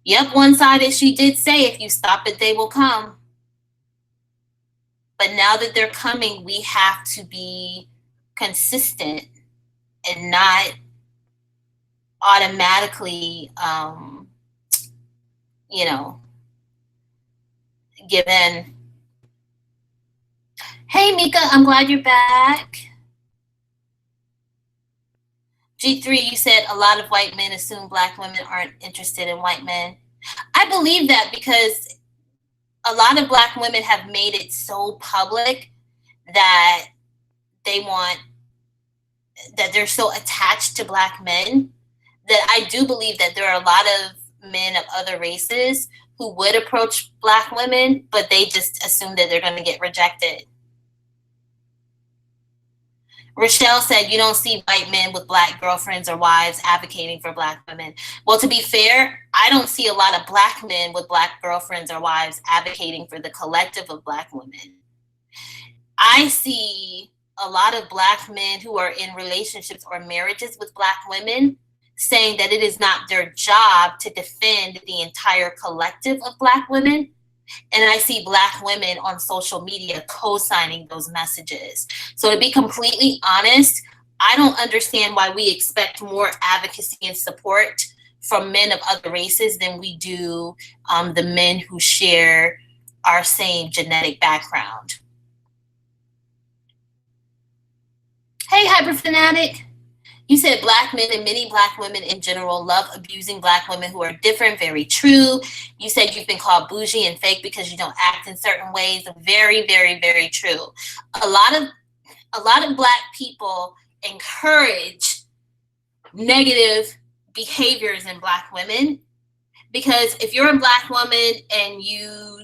Yep, one-sided, she did say, if you stop it, they will come. But now that they're coming, we have to be consistent and not automatically, you know, give in. Hey, Mika, I'm glad you're back. G3, you said a lot of white men assume Black women aren't interested in white men. I believe that because a lot of Black women have made it so public that they're so attached to Black men that I do believe that there are a lot of men of other races who would approach Black women, but they just assume that they're going to get rejected. Rochelle said, you don't see white men with Black girlfriends or wives advocating for Black women. Well, to be fair, I don't see a lot of Black men with Black girlfriends or wives advocating for the collective of Black women. I see a lot of Black men who are in relationships or marriages with Black women saying that it is not their job to defend the entire collective of Black women. And I see Black women on social media co-signing those messages. So to be completely honest, I don't understand why we expect more advocacy and support from men of other races than we do the men who share our same genetic background. Hey, Hyperfanatic. You said Black men and many Black women in general love abusing Black women who are different. Very true. You said you've been called bougie and fake because you don't act in certain ways. Very, very, very true. A lot of Black people encourage negative behaviors in Black women, because if you're a Black woman and you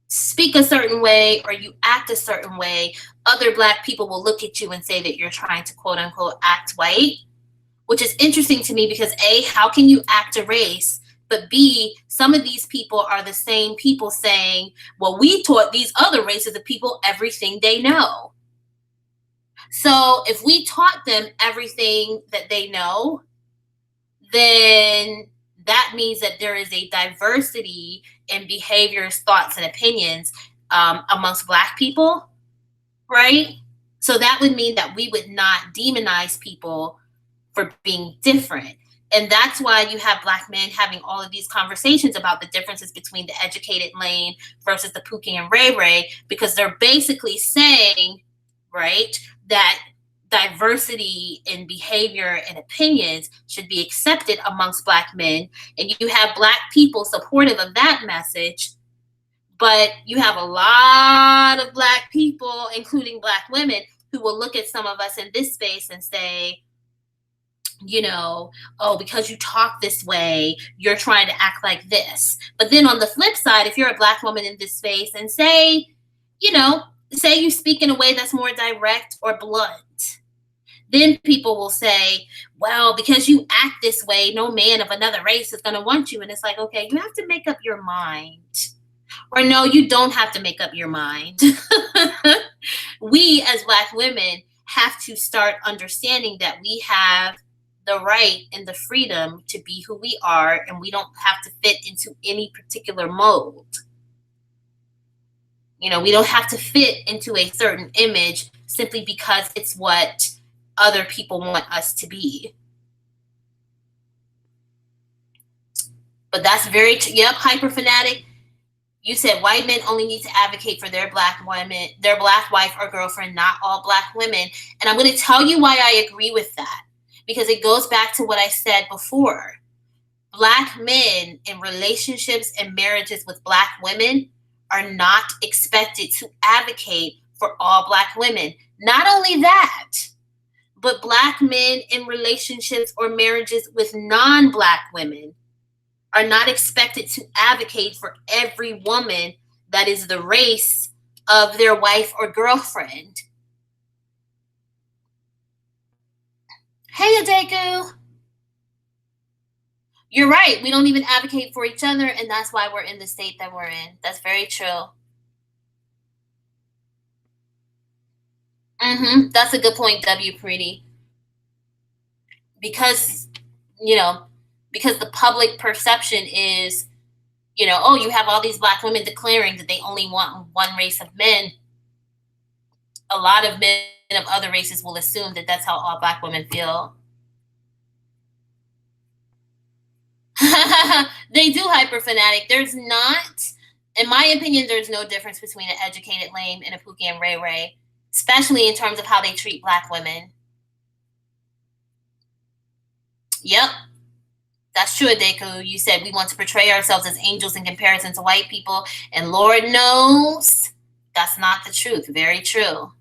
speak a certain way or you act a certain way, other Black people will look at you and say that you're trying to quote unquote act white, which is interesting to me because A, how can you act a race? But B, some of these people are the same people saying, well, we taught these other races of people everything they know. So if we taught them everything that they know, then that means that there is a diversity in behaviors, thoughts, and opinions amongst Black people, right? So that would mean that we would not demonize people for being different. And that's why you have Black men having all of these conversations about the differences between the educated lane versus the Pookie and Ray Ray, because they're basically saying, right, that diversity in behavior and opinions should be accepted amongst Black men. And you have Black people supportive of that message, but you have a lot of Black people, including Black women, who will look at some of us in this space and say, you know, oh, because you talk this way, you're trying to act like this. But then on the flip side, if you're a Black woman in this space and say, you know, say you speak in a way that's more direct or blunt, then people will say, well, because you act this way, no man of another race is going to want you. And it's like, okay, you have to make up your mind. Or no, you don't have to make up your mind. We as Black women have to start understanding that we have the right and the freedom to be who we are, and we don't have to fit into any particular mold. You know, we don't have to fit into a certain image simply because it's what other people want us to be. But that's very, yep, Hyperfanatic. You said white men only need to advocate for their black women, their black wife or girlfriend, not all black women. And I'm going to tell you why I agree with that, because it goes back to what I said before. Black men in relationships and marriages with black women are not expected to advocate for all black women. Not only that, but black men in relationships or marriages with non-black women are not expected to advocate for every woman that is the race of their wife or girlfriend. Hey, Adeku. You're right. We don't even advocate for each other, and that's why we're in the state that we're in. That's very true. That's a good point, W. Pretty. Because, because the public perception is, oh, you have all these black women declaring that they only want one race of men. A lot of men of other races will assume that that's how all black women feel. They do hyper-fanatic. There's not, in my opinion, there's no difference between an educated lame and a Pookie and Ray Ray, especially in terms of how they treat black women. Yep. That's true, Adeku. You said we want to portray ourselves as angels in comparison to white people, and Lord knows that's not the truth. Very true.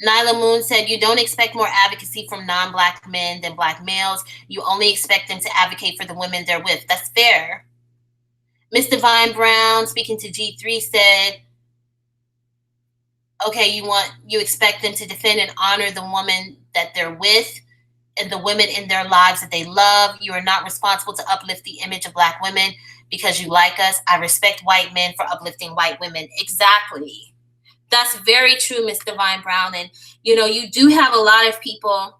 Nyla Moon said, you don't expect more advocacy from non-black men than black males. You only expect them to advocate for the women they're with. That's fair. Miss Divine Brown, speaking to G3, said, okay, you expect them to defend and honor the woman that they're with and the women in their lives that they love. You are not responsible to uplift the image of black women because you like us. I respect white men for uplifting white women. Exactly. That's very true, Miss Divine Brown. And, you do have a lot of people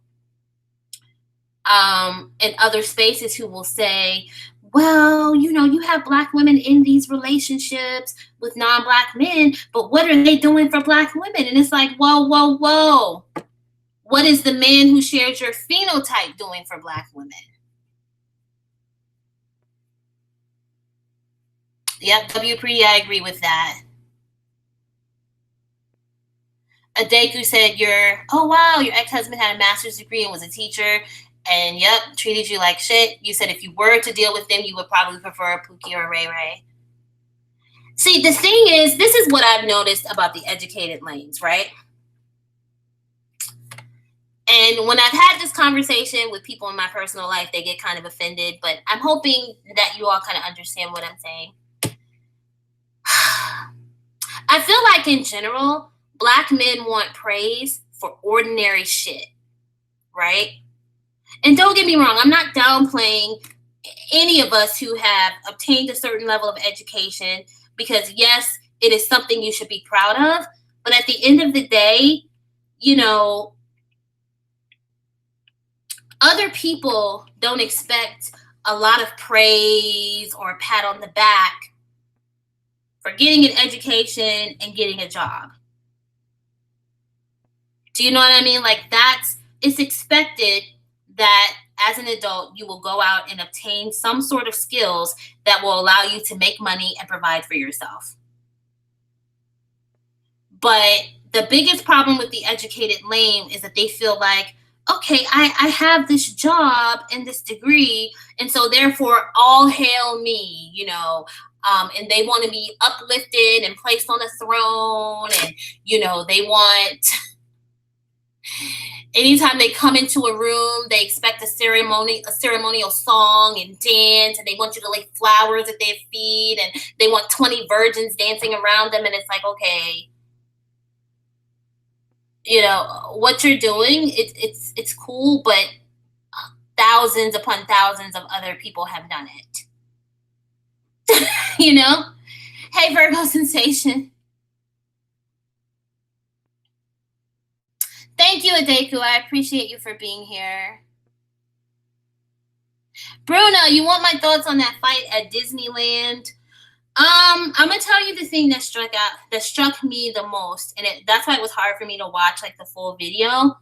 in other spaces who will say, well, you have black women in these relationships with non-black men, but what are they doing for black women? And it's like, whoa. What is the man who shares your phenotype doing for black women? Yep, W. Pretty, I agree with that. Adeku said, your ex-husband had a master's degree and was a teacher, and yep, treated you like shit. You said if you were to deal with them, you would probably prefer Pookie or Ray Ray. See, the thing is, this is what I've noticed about the educated lanes, right? And when I've had this conversation with people in my personal life, they get kind of offended, but I'm hoping that you all kind of understand what I'm saying. I feel like in general, black men want praise for ordinary shit, right? And don't get me wrong, I'm not downplaying any of us who have obtained a certain level of education, because yes, it is something you should be proud of. But at the end of the day, other people don't expect a lot of praise or a pat on the back for getting an education and getting a job. Do you know what I mean? Like, it's expected that as an adult, you will go out and obtain some sort of skills that will allow you to make money and provide for yourself. But the biggest problem with the educated lame is that they feel like, okay, I have this job and this degree, and so therefore all hail me, and they want to be uplifted and placed on a throne, and, they want, anytime they come into a room, they expect a ceremonial song and dance, and they want you to lay flowers at their feet, and they want 20 virgins dancing around them, and it's like, okay, what you're doing, it's cool, but thousands upon thousands of other people have done it. Hey, Virgo Sensation. Thank you, Adeku. I appreciate you for being here. Bruno, you want my thoughts on that fight at Disneyland? I'm gonna tell you the thing that struck me the most, and that's why it was hard for me to watch like the full video.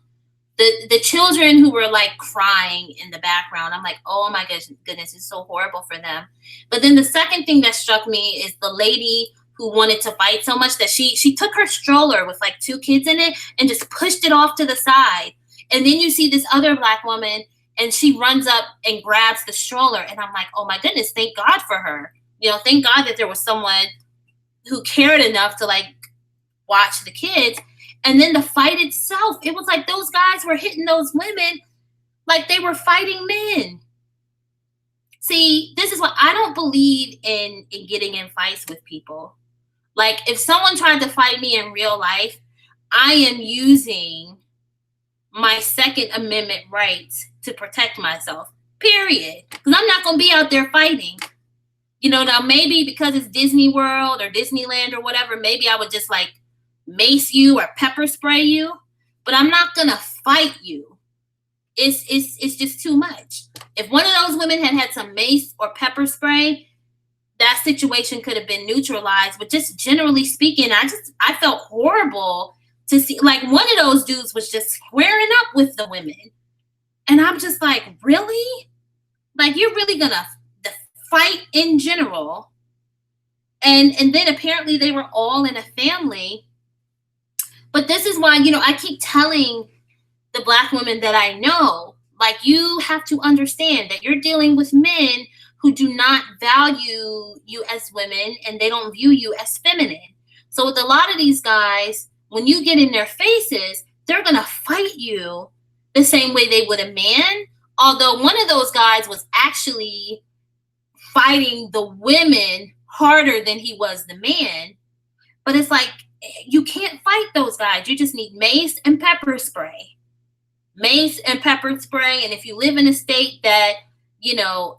The children who were like crying in the background, I'm like, oh my goodness, it's so horrible for them. But then the second thing that struck me is the lady who wanted to fight so much that she took her stroller with like 2 kids in it and just pushed it off to the side. And then you see this other Black woman and she runs up and grabs the stroller, and I'm like, oh my goodness, thank God for her. Thank God that there was someone who cared enough to like watch the kids. And then the fight itself, it was like those guys were hitting those women like they were fighting men. See, this is what I don't believe in getting in fights with people. Like, if someone tried to fight me in real life, I am using my Second Amendment rights to protect myself, period. Because I'm not going to be out there fighting. Now maybe because it's Disney World or Disneyland or whatever, maybe I would just like mace you or pepper spray you, but I'm not gonna fight you. It's just too much. If one of those women had some mace or pepper spray, that situation could have been neutralized. But just generally speaking, I felt horrible to see, like, one of those dudes was just squaring up with the women, and I'm just like, really? Like, you're really gonna fight in general? And then apparently they were all in a family. But this is why, I keep telling the Black women that I know, like, you have to understand that you're dealing with men who do not value you as women, and they don't view you as feminine. So with a lot of these guys, when you get in their faces, they're going to fight you the same way they would a man. Although one of those guys was actually fighting the women harder than he was the man. But it's like, you can't fight those guys. You just need mace and pepper spray. Mace and pepper spray. And if you live in a state that,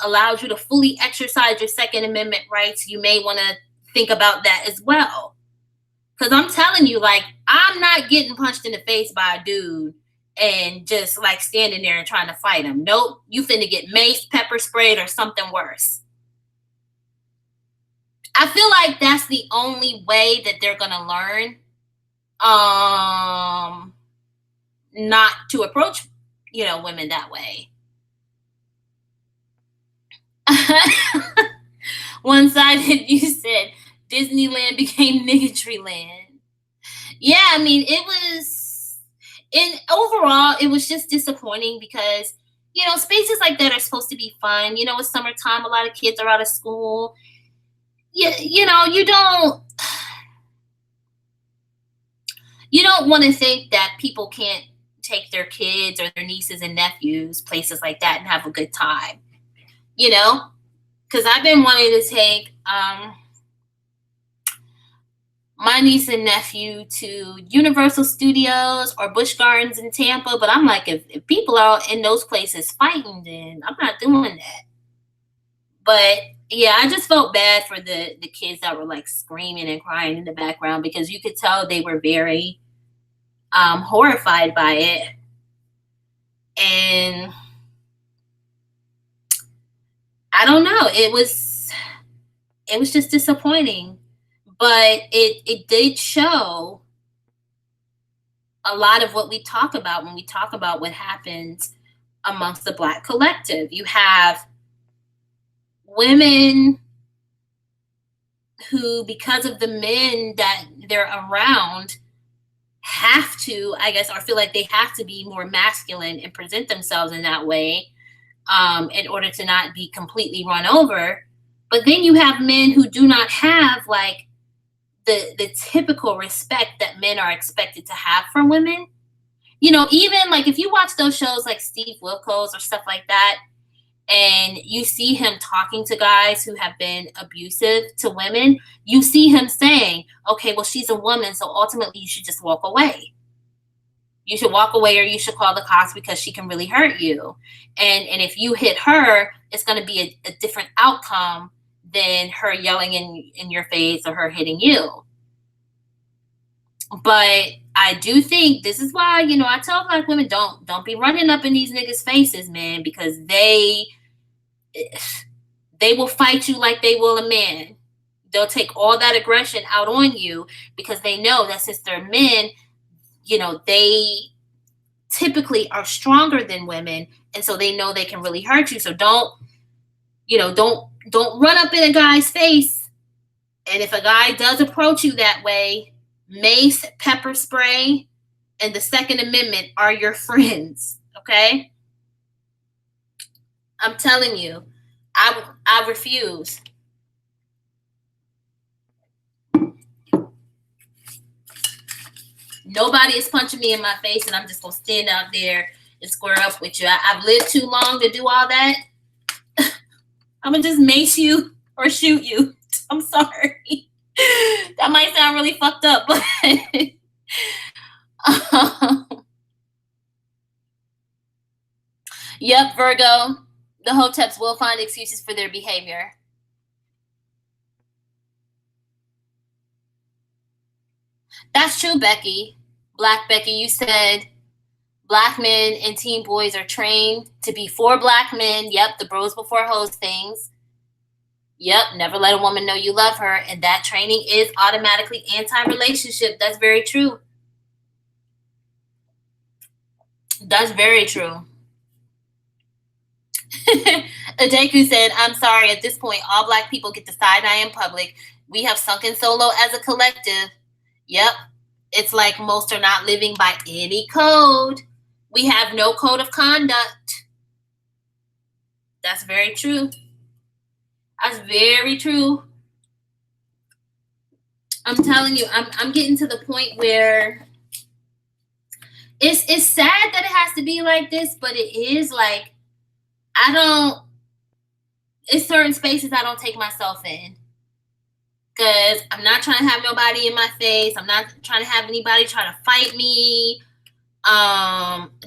allows you to fully exercise your Second Amendment rights, you may want to think about that as well. Because I'm telling you, like, I'm not getting punched in the face by a dude and just like standing there and trying to fight him. Nope. You finna get mace, pepper sprayed, or something worse. I feel like that's the only way that they're going to learn not to approach, women that way. One side, you said Disneyland became niggotry land. Yeah, I mean, overall, it was just disappointing because, spaces like that are supposed to be fun. It's summertime, a lot of kids are out of school. You don't want to think that people can't take their kids or their nieces and nephews places like that and have a good time, because I've been wanting to take my niece and nephew to Universal Studios or Busch Gardens in Tampa, but I'm like, if people are in those places fighting, then I'm not doing that. But yeah, I just felt bad for the kids that were like screaming and crying in the background, because you could tell they were very horrified by it. And I don't know, it was just disappointing, but it did show a lot of what we talk about when we talk about what happens amongst the Black collective. You have women who, because of the men that they're around, have to, I guess, or feel like they have to be more masculine and present themselves in that way in order to not be completely run over. But then you have men who do not have like the typical respect that men are expected to have for women. Even like if you watch those shows like Steve Wilkos or stuff like that, and you see him talking to guys who have been abusive to women, you see him saying, okay, well, she's a woman, so ultimately you should just walk away. You should walk away, or you should call the cops, because she can really hurt you. And if you hit her, it's going to be a different outcome than her yelling in your face or her hitting you. But I do think this is why, I tell Black women, don't be running up in these niggas' faces, man, because they will fight you like they will a man. They'll take all that aggression out on you because they know that since they're men, they typically are stronger than women, and so they know they can really hurt you. So don't run up in a guy's face. And if a guy does approach you that way, mace, pepper spray, and the Second Amendment are your friends. Okay? I'm telling you, I refuse. Nobody is punching me in my face, and I'm just gonna stand out there and square up with you. I've lived too long to do all that. I'm gonna just mace you or shoot you. I'm sorry. That might sound really fucked up, but yep, Virgo. The Hoteps will find excuses for their behavior. That's true, Becky. Black Becky, you said black men and teen boys are trained to be for black men. Yep, the bros before hoes things. Yep, never let a woman know you love her. And that training is automatically anti-relationship. That's very true. That's very true. Adeku said, I'm sorry, at this point, all black people get the side eye in public. We have sunken so low as a collective. Yep. It's like most are not living by any code. We have no code of conduct. That's very true. That's very true. I'm telling you, I'm getting to the point where it's sad that it has to be like this, but it is like, it's certain spaces I don't take myself in. Because I'm not trying to have nobody in my face. I'm not trying to have anybody try to fight me.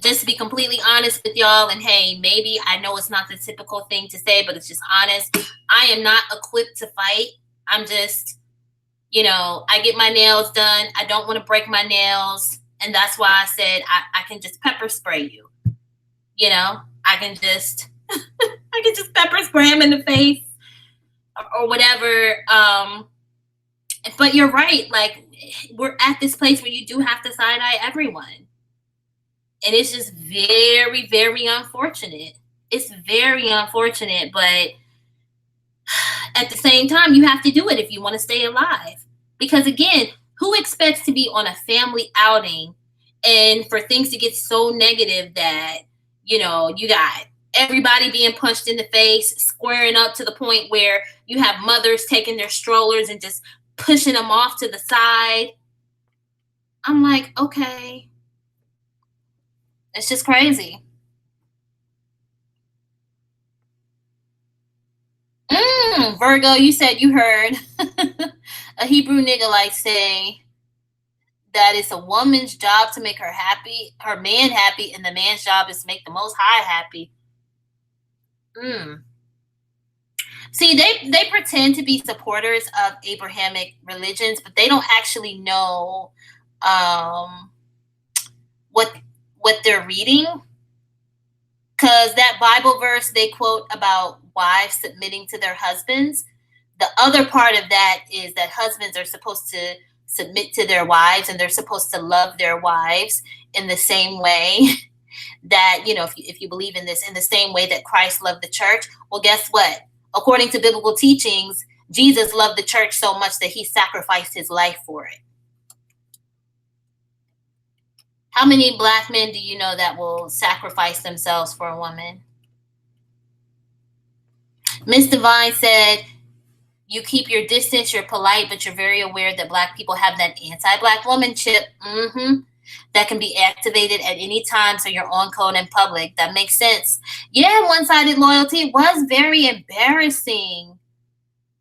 Just to be completely honest with y'all, and hey, maybe I know it's not the typical thing to say, but it's just honest. I am not equipped to fight. I'm just, I get my nails done. I don't want to break my nails. And that's why I said I can just pepper spray you. I can just pepper spray him in the face or whatever. But you're right. Like, we're at this place where you do have to side eye everyone. And it's just very, very unfortunate. It's very unfortunate, but at the same time, you have to do it if you want to stay alive. Because again, who expects to be on a family outing and for things to get so negative that, you got everybody being punched in the face, squaring up to the point where you have mothers taking their strollers and just pushing them off to the side. I'm like, okay. It's just crazy. Virgo, you said you heard a Hebrew nigga like say that it's a woman's job to make her man happy, and the man's job is to make the Most High happy. See, they pretend to be supporters of Abrahamic religions, but they don't actually know what they're reading. Because that Bible verse they quote about wives submitting to their husbands, the other part of that is that husbands are supposed to submit to their wives, and they're supposed to love their wives in the same way that, if you believe in this, in the same way that Christ loved the church. Well, guess what? According to biblical teachings, Jesus loved the church so much that he sacrificed his life for it. How many black men do you know that will sacrifice themselves for a woman? Miss Divine said, you keep your distance, you're polite, but you're very aware that black people have that anti-black woman chip. That can be activated at any time, so you're on code in public. That makes sense. Yeah, one-sided loyalty was very embarrassing.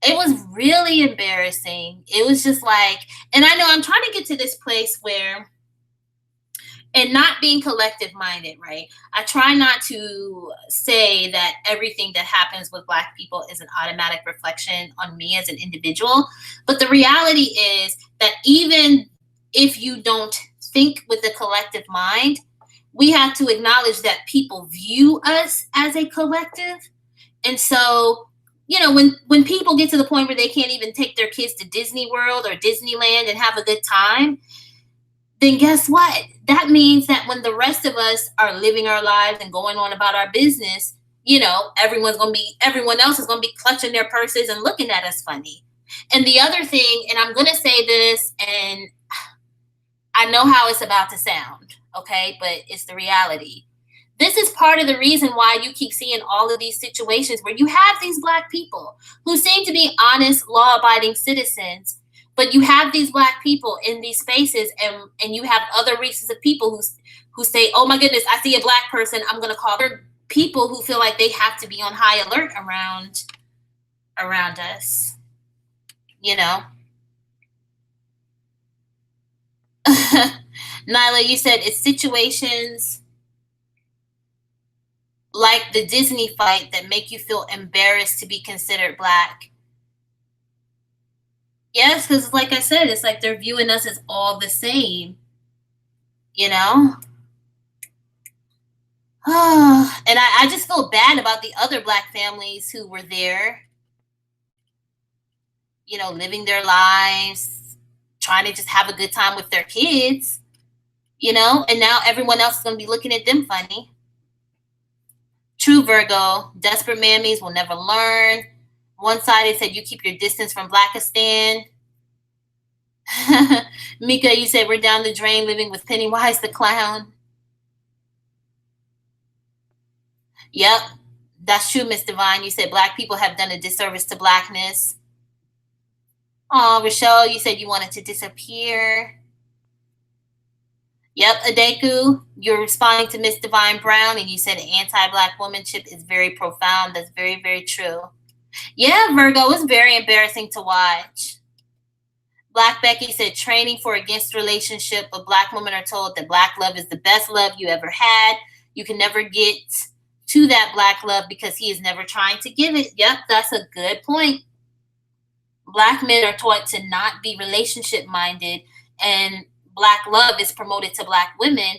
It was really embarrassing. It was just like, and I know I'm trying to get to this place where, and not being collective minded, right? I try not to say that everything that happens with black people is an automatic reflection on me as an individual. But the reality is that even if you don't think with a collective mind, we have to acknowledge that people view us as a collective. And so, when people get to the point where they can't even take their kids to Disney World or Disneyland and have a good time, then guess what? that means that when the rest of us are living our lives and going on about our business, everyone else is gonna be clutching their purses and looking at us funny. And the other thing, and I'm gonna say this, and I know how it's about to sound, okay, but it's the reality. This is part of the reason why you keep seeing all of these situations where you have these Black people who seem to be honest, law-abiding citizens, but you have these Black people in these spaces, and you have other races of people who say, "Oh my goodness, I see a Black person, I'm going to call." People who feel like they have to be on high alert around us, Nyla, you said it's situations like the Disney fight that make you feel embarrassed to be considered Black. Yes, because like I said, it's like they're viewing us as all the same, and I just feel bad about the other Black families who were there, living their lives, trying to just have a good time with their kids, and now everyone else is going to be looking at them funny. True, Virgo. Desperate mammies will never learn. One side, it said you keep your distance from Blackistan. Mika, you said we're down the drain living with Pennywise the clown. Yep, that's true, Miss Divine. You said Black people have done a disservice to Blackness. Oh, Rochelle, you said you wanted to disappear. Yep, Adeku, you're responding to Miss Divine Brown, and you said anti-Black womanship is very profound. That's very, very true. Yeah, Virgo, it's very embarrassing to watch. Black Becky said training for against relationship, but Black women are told that Black love is the best love you ever had. You can never get to that Black love because he is never trying to give it. Yep, that's a good point. Black men are taught to not be relationship minded, and Black love is promoted to Black women.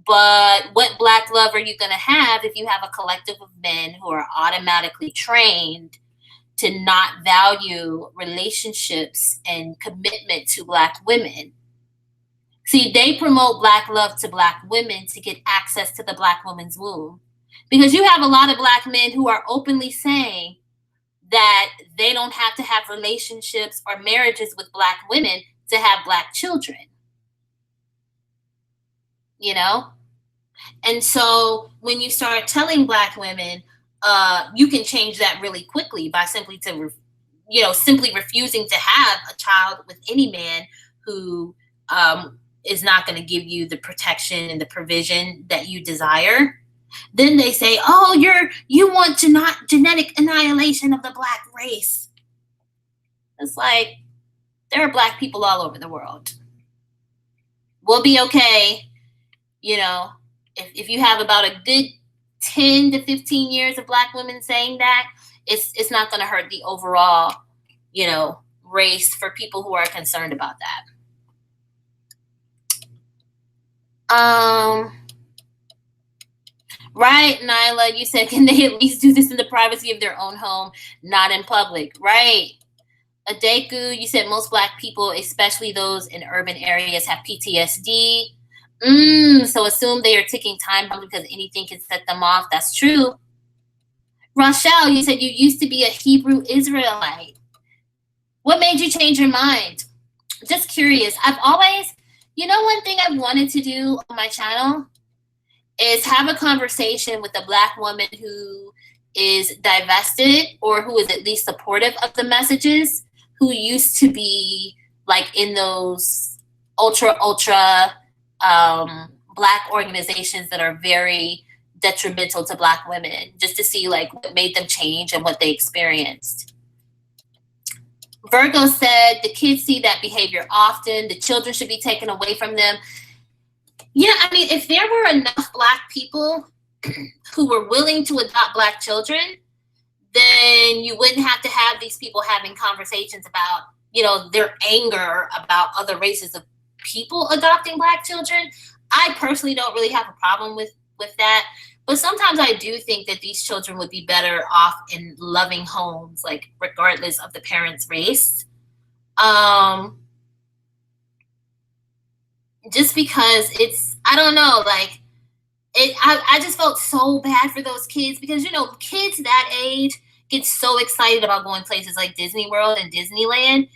But what Black love are you going to have if you have a collective of men who are automatically trained to not value relationships and commitment to Black women? See, they promote Black love to Black women to get access to the Black woman's womb. Because you have a lot of Black men who are openly saying that they don't have to have relationships or marriages with Black women to have Black children. And so when you start telling Black women, you can change that really quickly by simply refusing to have a child with any man who is not going to give you the protection and the provision that you desire. Then they say, "Oh, you want genetic annihilation of the Black race." It's like there are Black people all over the world. We'll be okay, if you have about a good 10 to 15 years of Black women saying that, it's not going to hurt the overall, race for people who are concerned about that. Right, Nyla, you said, can they at least do this in the privacy of their own home, not in public? Right. Adeku, you said most Black people, especially those in urban areas, have PTSD. So assume they are ticking time bomb because anything can set them off. That's true. Rochelle, you said you used to be a Hebrew Israelite. What made you change your mind? Just curious. I've always, one thing I've wanted to do on my channel is have a conversation with a Black woman who is divested or who is at least supportive of the messages, who used to be like in those ultra Black organizations that are very detrimental to Black women, just to see like what made them change and what they experienced. Virgo said the kids see that behavior often. The children should be taken away from them. Yeah, I mean, if there were enough Black people who were willing to adopt Black children, then you wouldn't have to have these people having conversations about, their anger about other races of people adopting Black children. I personally don't really have a problem with that. But sometimes I do think that these children would be better off in loving homes, like regardless of the parents' race. Just because I don't know, like I just felt so bad for those kids because kids that age get so excited about going places like Disney World and Disneyland,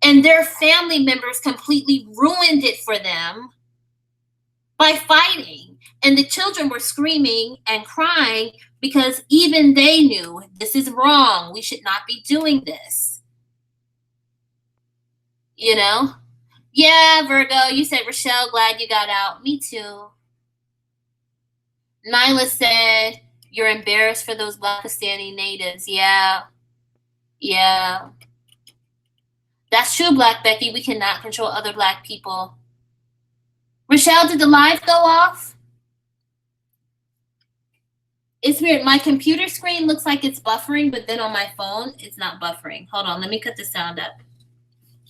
and their family members completely ruined it for them by fighting. And the children were screaming and crying because even they knew this is wrong. We should not be doing this. Yeah, Virgo, you said, Rochelle, glad you got out. Me too. Nyla said, you're embarrassed for those Black Pakistani natives. Yeah. That's true, Black Becky. We cannot control other Black people. Rochelle, did the live go off? It's weird. My computer screen looks like it's buffering, but then on my phone, it's not buffering. Hold on. Let me cut the sound up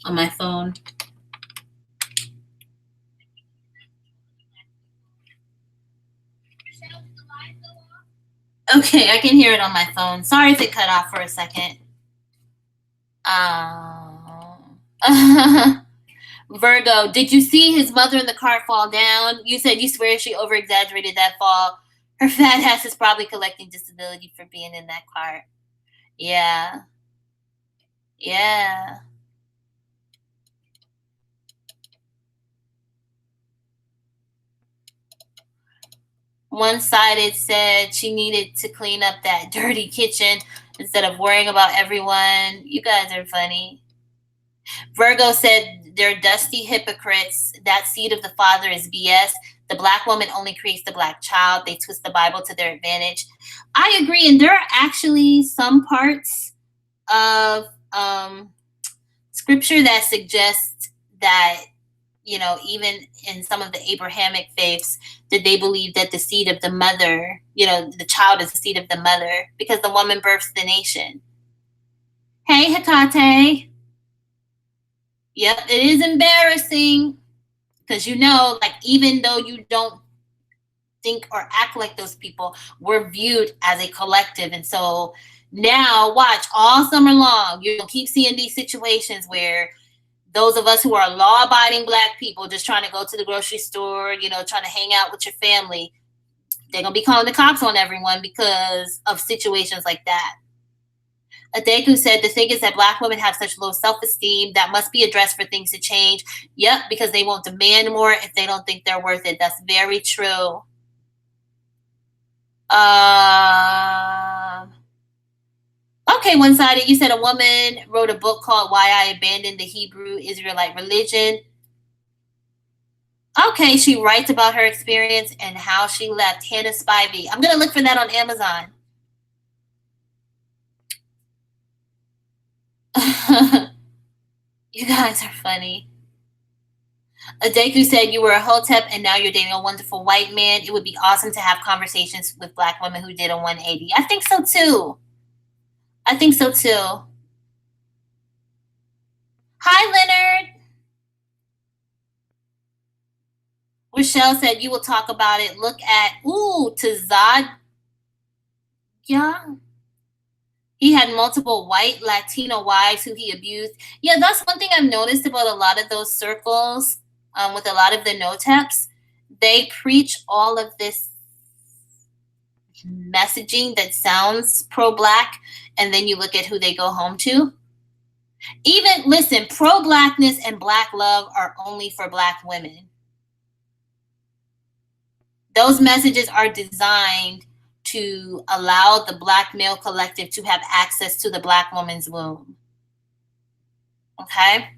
on my phone. Okay, I can hear it on my phone. Sorry if it cut off for a second. Virgo, did you see his mother in the car fall down? You said you swear she over-exaggerated that fall. Her fat ass is probably collecting disability for being in that car. Yeah. One-sided said she needed to clean up that dirty kitchen instead of worrying about everyone. You guys are funny. Virgo said they're dusty hypocrites. That seed of the father is BS. The Black woman only creates the Black child. They twist the Bible to their advantage. I agree. And there are actually some parts of scripture that suggest that, even in some of the Abrahamic faiths, that they believe that the seed of the mother, the child is the seed of the mother because the woman births the nation. Hey, Hecate. Yep, it is embarrassing because, even though you don't think or act like those people, we're viewed as a collective. And so now watch all summer long, you'll keep seeing these situations where those of us who are law-abiding Black people just trying to go to the grocery store, trying to hang out with your family, they're going to be calling the cops on everyone because of situations like that. Adeku said, the thing is that Black women have such low self-esteem that must be addressed for things to change. Yep, because they won't demand more if they don't think they're worth it. That's very true. Okay, one-sided. You said a woman wrote a book called Why I Abandoned the Hebrew Israelite Religion. Okay, she writes about her experience and how she left. Hannah Spivey. I'm going to look for that on Amazon. You guys are funny. Adeku said you were a hotep and now you're dating a wonderful white man. It would be awesome to have conversations with Black women who did a 180. I think so too. Hi, Leonard. Rochelle said you will talk about it. Look at, Tazad. Yeah. He had multiple white Latino wives who he abused. Yeah, that's one thing I've noticed about a lot of those circles with a lot of the no-taps. They preach all of this messaging that sounds pro-Black, and then you look at who they go home to. Listen, pro-Blackness and Black love are only for Black women. Those messages are designed to allow the Black male collective to have access to the Black woman's womb. Okay?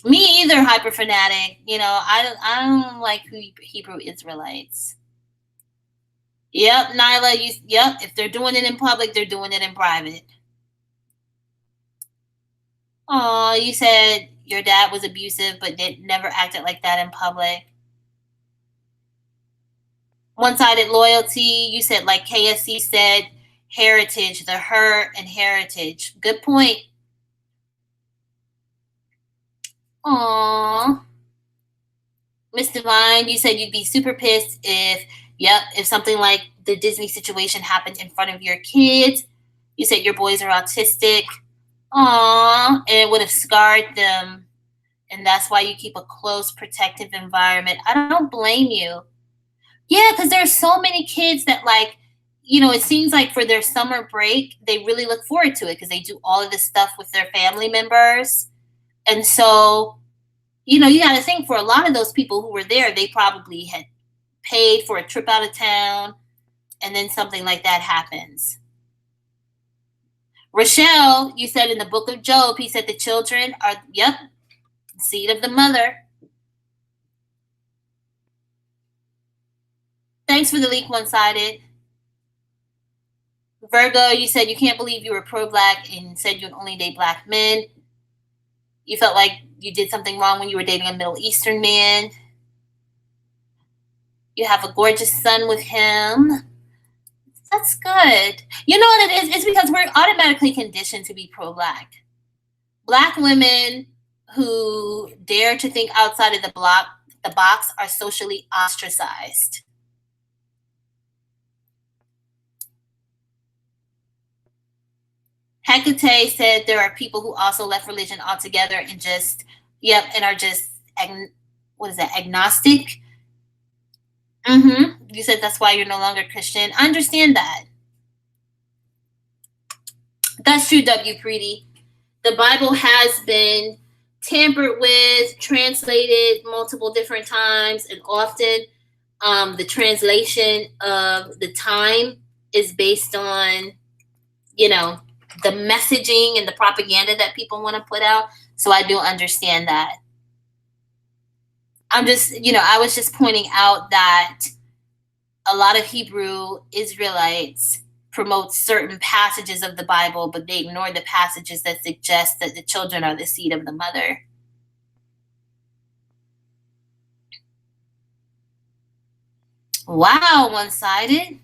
Me either, hyper fanatic. I don't like Hebrew Israelites. Yep, Nyla, if they're doing it in public, they're doing it in private. Oh, you said your dad was abusive, but never acted like that in public. One-sided loyalty, you said, like KSC said, heritage, the her and heritage. Good point. Aww. Miss Divine, you said you'd be super pissed if something like the Disney situation happened in front of your kids. You said your boys are autistic. Aww. And it would have scarred them. And that's why you keep a close, protective environment. I don't blame you. Yeah, because there's so many kids that like, it seems like for their summer break, they really look forward to it because they do all of this stuff with their family members. And so, you got to think for a lot of those people who were there, they probably had paid for a trip out of town, and then something like that happens. Rochelle, you said in the book of Job, he said the children are, seed of the mother. Thanks for the leak, one-sided. Virgo, you said you can't believe you were pro-black and said you would only date black men. You felt like you did something wrong when you were dating a Middle Eastern man. You have a gorgeous son with him. That's good. You know what it is? It's because we're automatically conditioned to be pro-black. Black women who dare to think outside of the box are socially ostracized. Hecate said there are people who also left religion altogether and are just, agnostic? You said that's why you're no longer Christian. I understand that. That's true, W. Preety. The Bible has been tampered with, translated multiple different times, and often the translation of the time is based on, the messaging and the propaganda that people want to put out. So I do understand that. I'm just, I was just pointing out that a lot of Hebrew Israelites promote certain passages of the Bible, but they ignore the passages that suggest that the children are the seed of the mother. Wow, one-sided.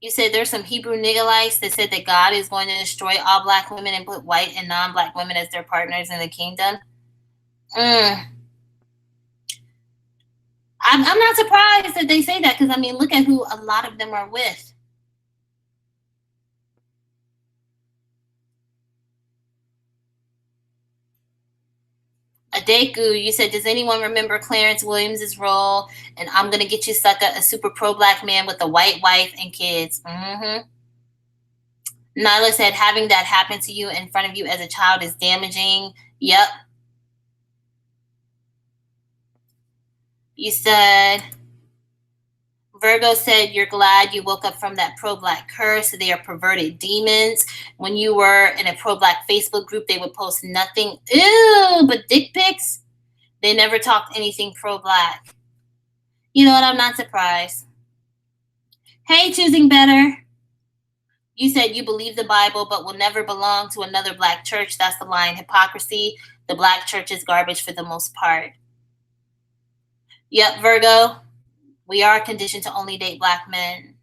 You said there's some Hebrew Niggleites that said that God is going to destroy all black women and put white and non-black women as their partners in the kingdom. I'm not surprised that they say that because, look at who a lot of them are with. Adeku, you said, does anyone remember Clarence Williams' role in I'm Gonna Get You Sucker, a super pro-black man with a white wife and kids? Nyla said, having that happen to you in front of you as a child is damaging. Yep. You said, Virgo said, you're glad you woke up from that pro-black curse. They are perverted demons. When you were in a pro-black Facebook group, they would post nothing, but dick pics. They never talked anything pro-black. You know what? I'm not surprised. Hey, Choosing Better. You said you believe the Bible, but will never belong to another black church. That's the line. Hypocrisy. The black church is garbage for the most part. Yep, Virgo. We are conditioned to only date black men.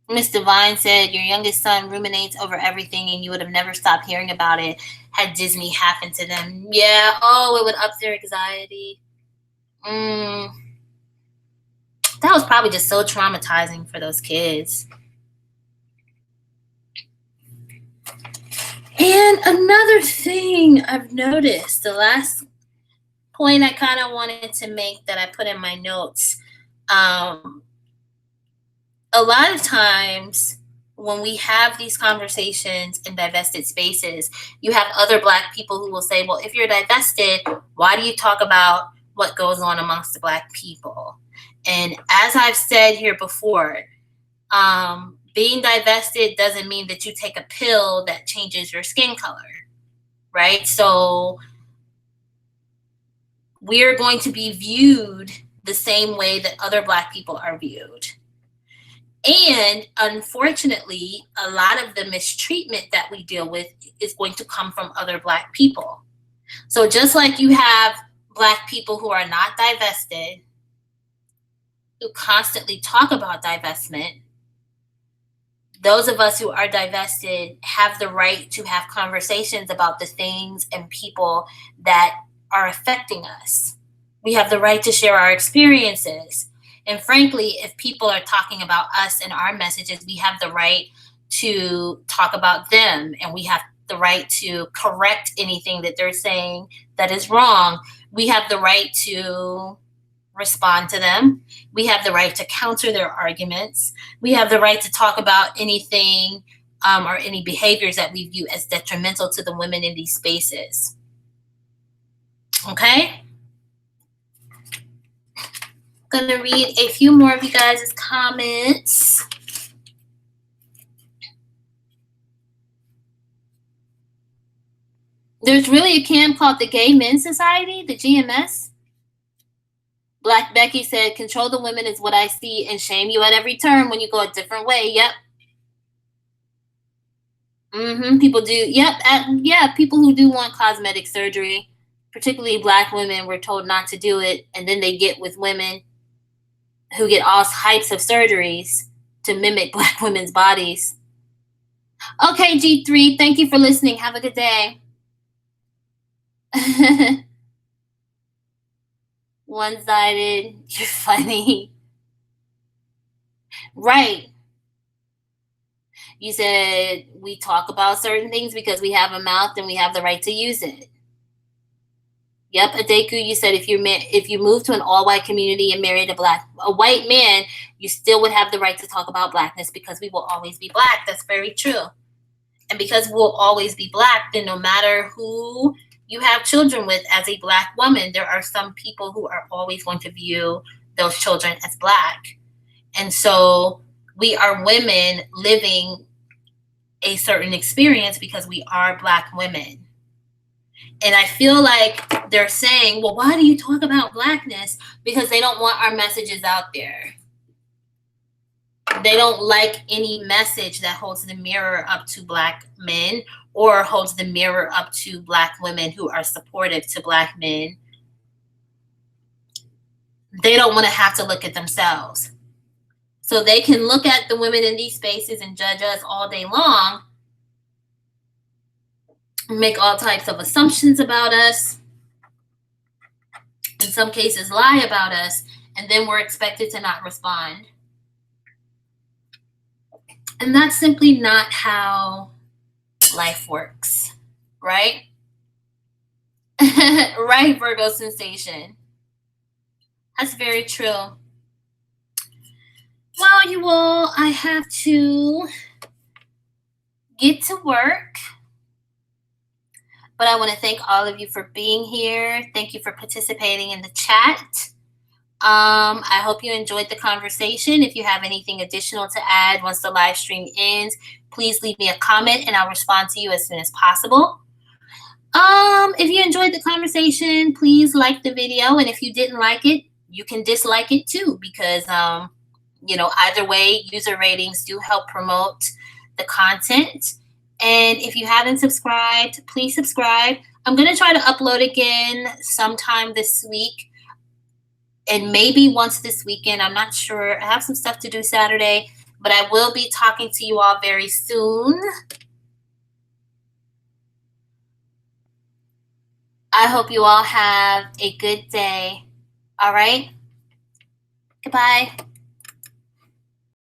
Miss Divine said, your youngest son ruminates over everything and you would have never stopped hearing about it had Disney happened to them. Yeah, it would up their anxiety. That was probably just so traumatizing for those kids. And another thing I've noticed, the last point I kind of wanted to make that I put in my notes, a lot of times when we have these conversations in divested spaces, you have other black people who will say, well, if you're divested, why do you talk about what goes on amongst the black people? And as I've said here before, being divested doesn't mean that you take a pill that changes your skin color, right? So we're going to be viewed the same way that other black people are viewed. And unfortunately, a lot of the mistreatment that we deal with is going to come from other black people. So just like you have black people who are not divested, who constantly talk about divestment, those of us who are divested have the right to have conversations about the things and people that are affecting us. We have the right to share our experiences. And frankly, if people are talking about us and our messages, we have the right to talk about them, and we have the right to correct anything that they're saying that is wrong. We have the right to respond to them. We have the right to counter their arguments. We have the right to talk about anything or any behaviors that we view as detrimental to the women in these spaces. Okay? I'm going to read a few more of you guys' comments. There's really a camp called the Gay Men's Society, the GMS. Black Becky said, control the women is what I see and shame you at every turn when you go a different way. Yep. People do. Yep. Yeah, people who do want cosmetic surgery, particularly Black women, were told not to do it. And then they get with women who get all types of surgeries to mimic Black women's bodies. Okay, G3, thank you for listening. Have a good day. One-sided. You're funny. Right. You said we talk about certain things because we have a mouth and we have the right to use it. Yep, Adeku, you said if you move to an all-white community and married a white man, you still would have the right to talk about Blackness because we will always be Black. That's very true. And because we'll always be Black, then no matter who you have children with as a Black woman, there are some people who are always going to view those children as Black. And so we are women living a certain experience because we are Black women. And I feel like they're saying, well, why do you talk about Blackness? Because they don't want our messages out there. They don't like any message that holds the mirror up to Black men or holds the mirror up to Black women who are supportive to Black men. They don't want to have to look at themselves. So they can look at the women in these spaces and judge us all day long, make all types of assumptions about us, in some cases lie about us, and then we're expected to not respond. And that's simply not how life works, right? Right, Virgo Sensation. That's very true. Well, you all, I have to get to work. But I want to thank all of you for being here. Thank you for participating in the chat. I hope you enjoyed the conversation. If you have anything additional to add once the live stream ends, please leave me a comment and I'll respond to you as soon as possible. If you enjoyed the conversation, please like the video. And if you didn't like it, you can dislike it too, because, either way, user ratings do help promote the content. And if you haven't subscribed, please subscribe. I'm going to try to upload again sometime this week and maybe once this weekend. I'm not sure. I have some stuff to do Saturday, but I will be talking to you all very soon. I hope you all have a good day. All right? Goodbye.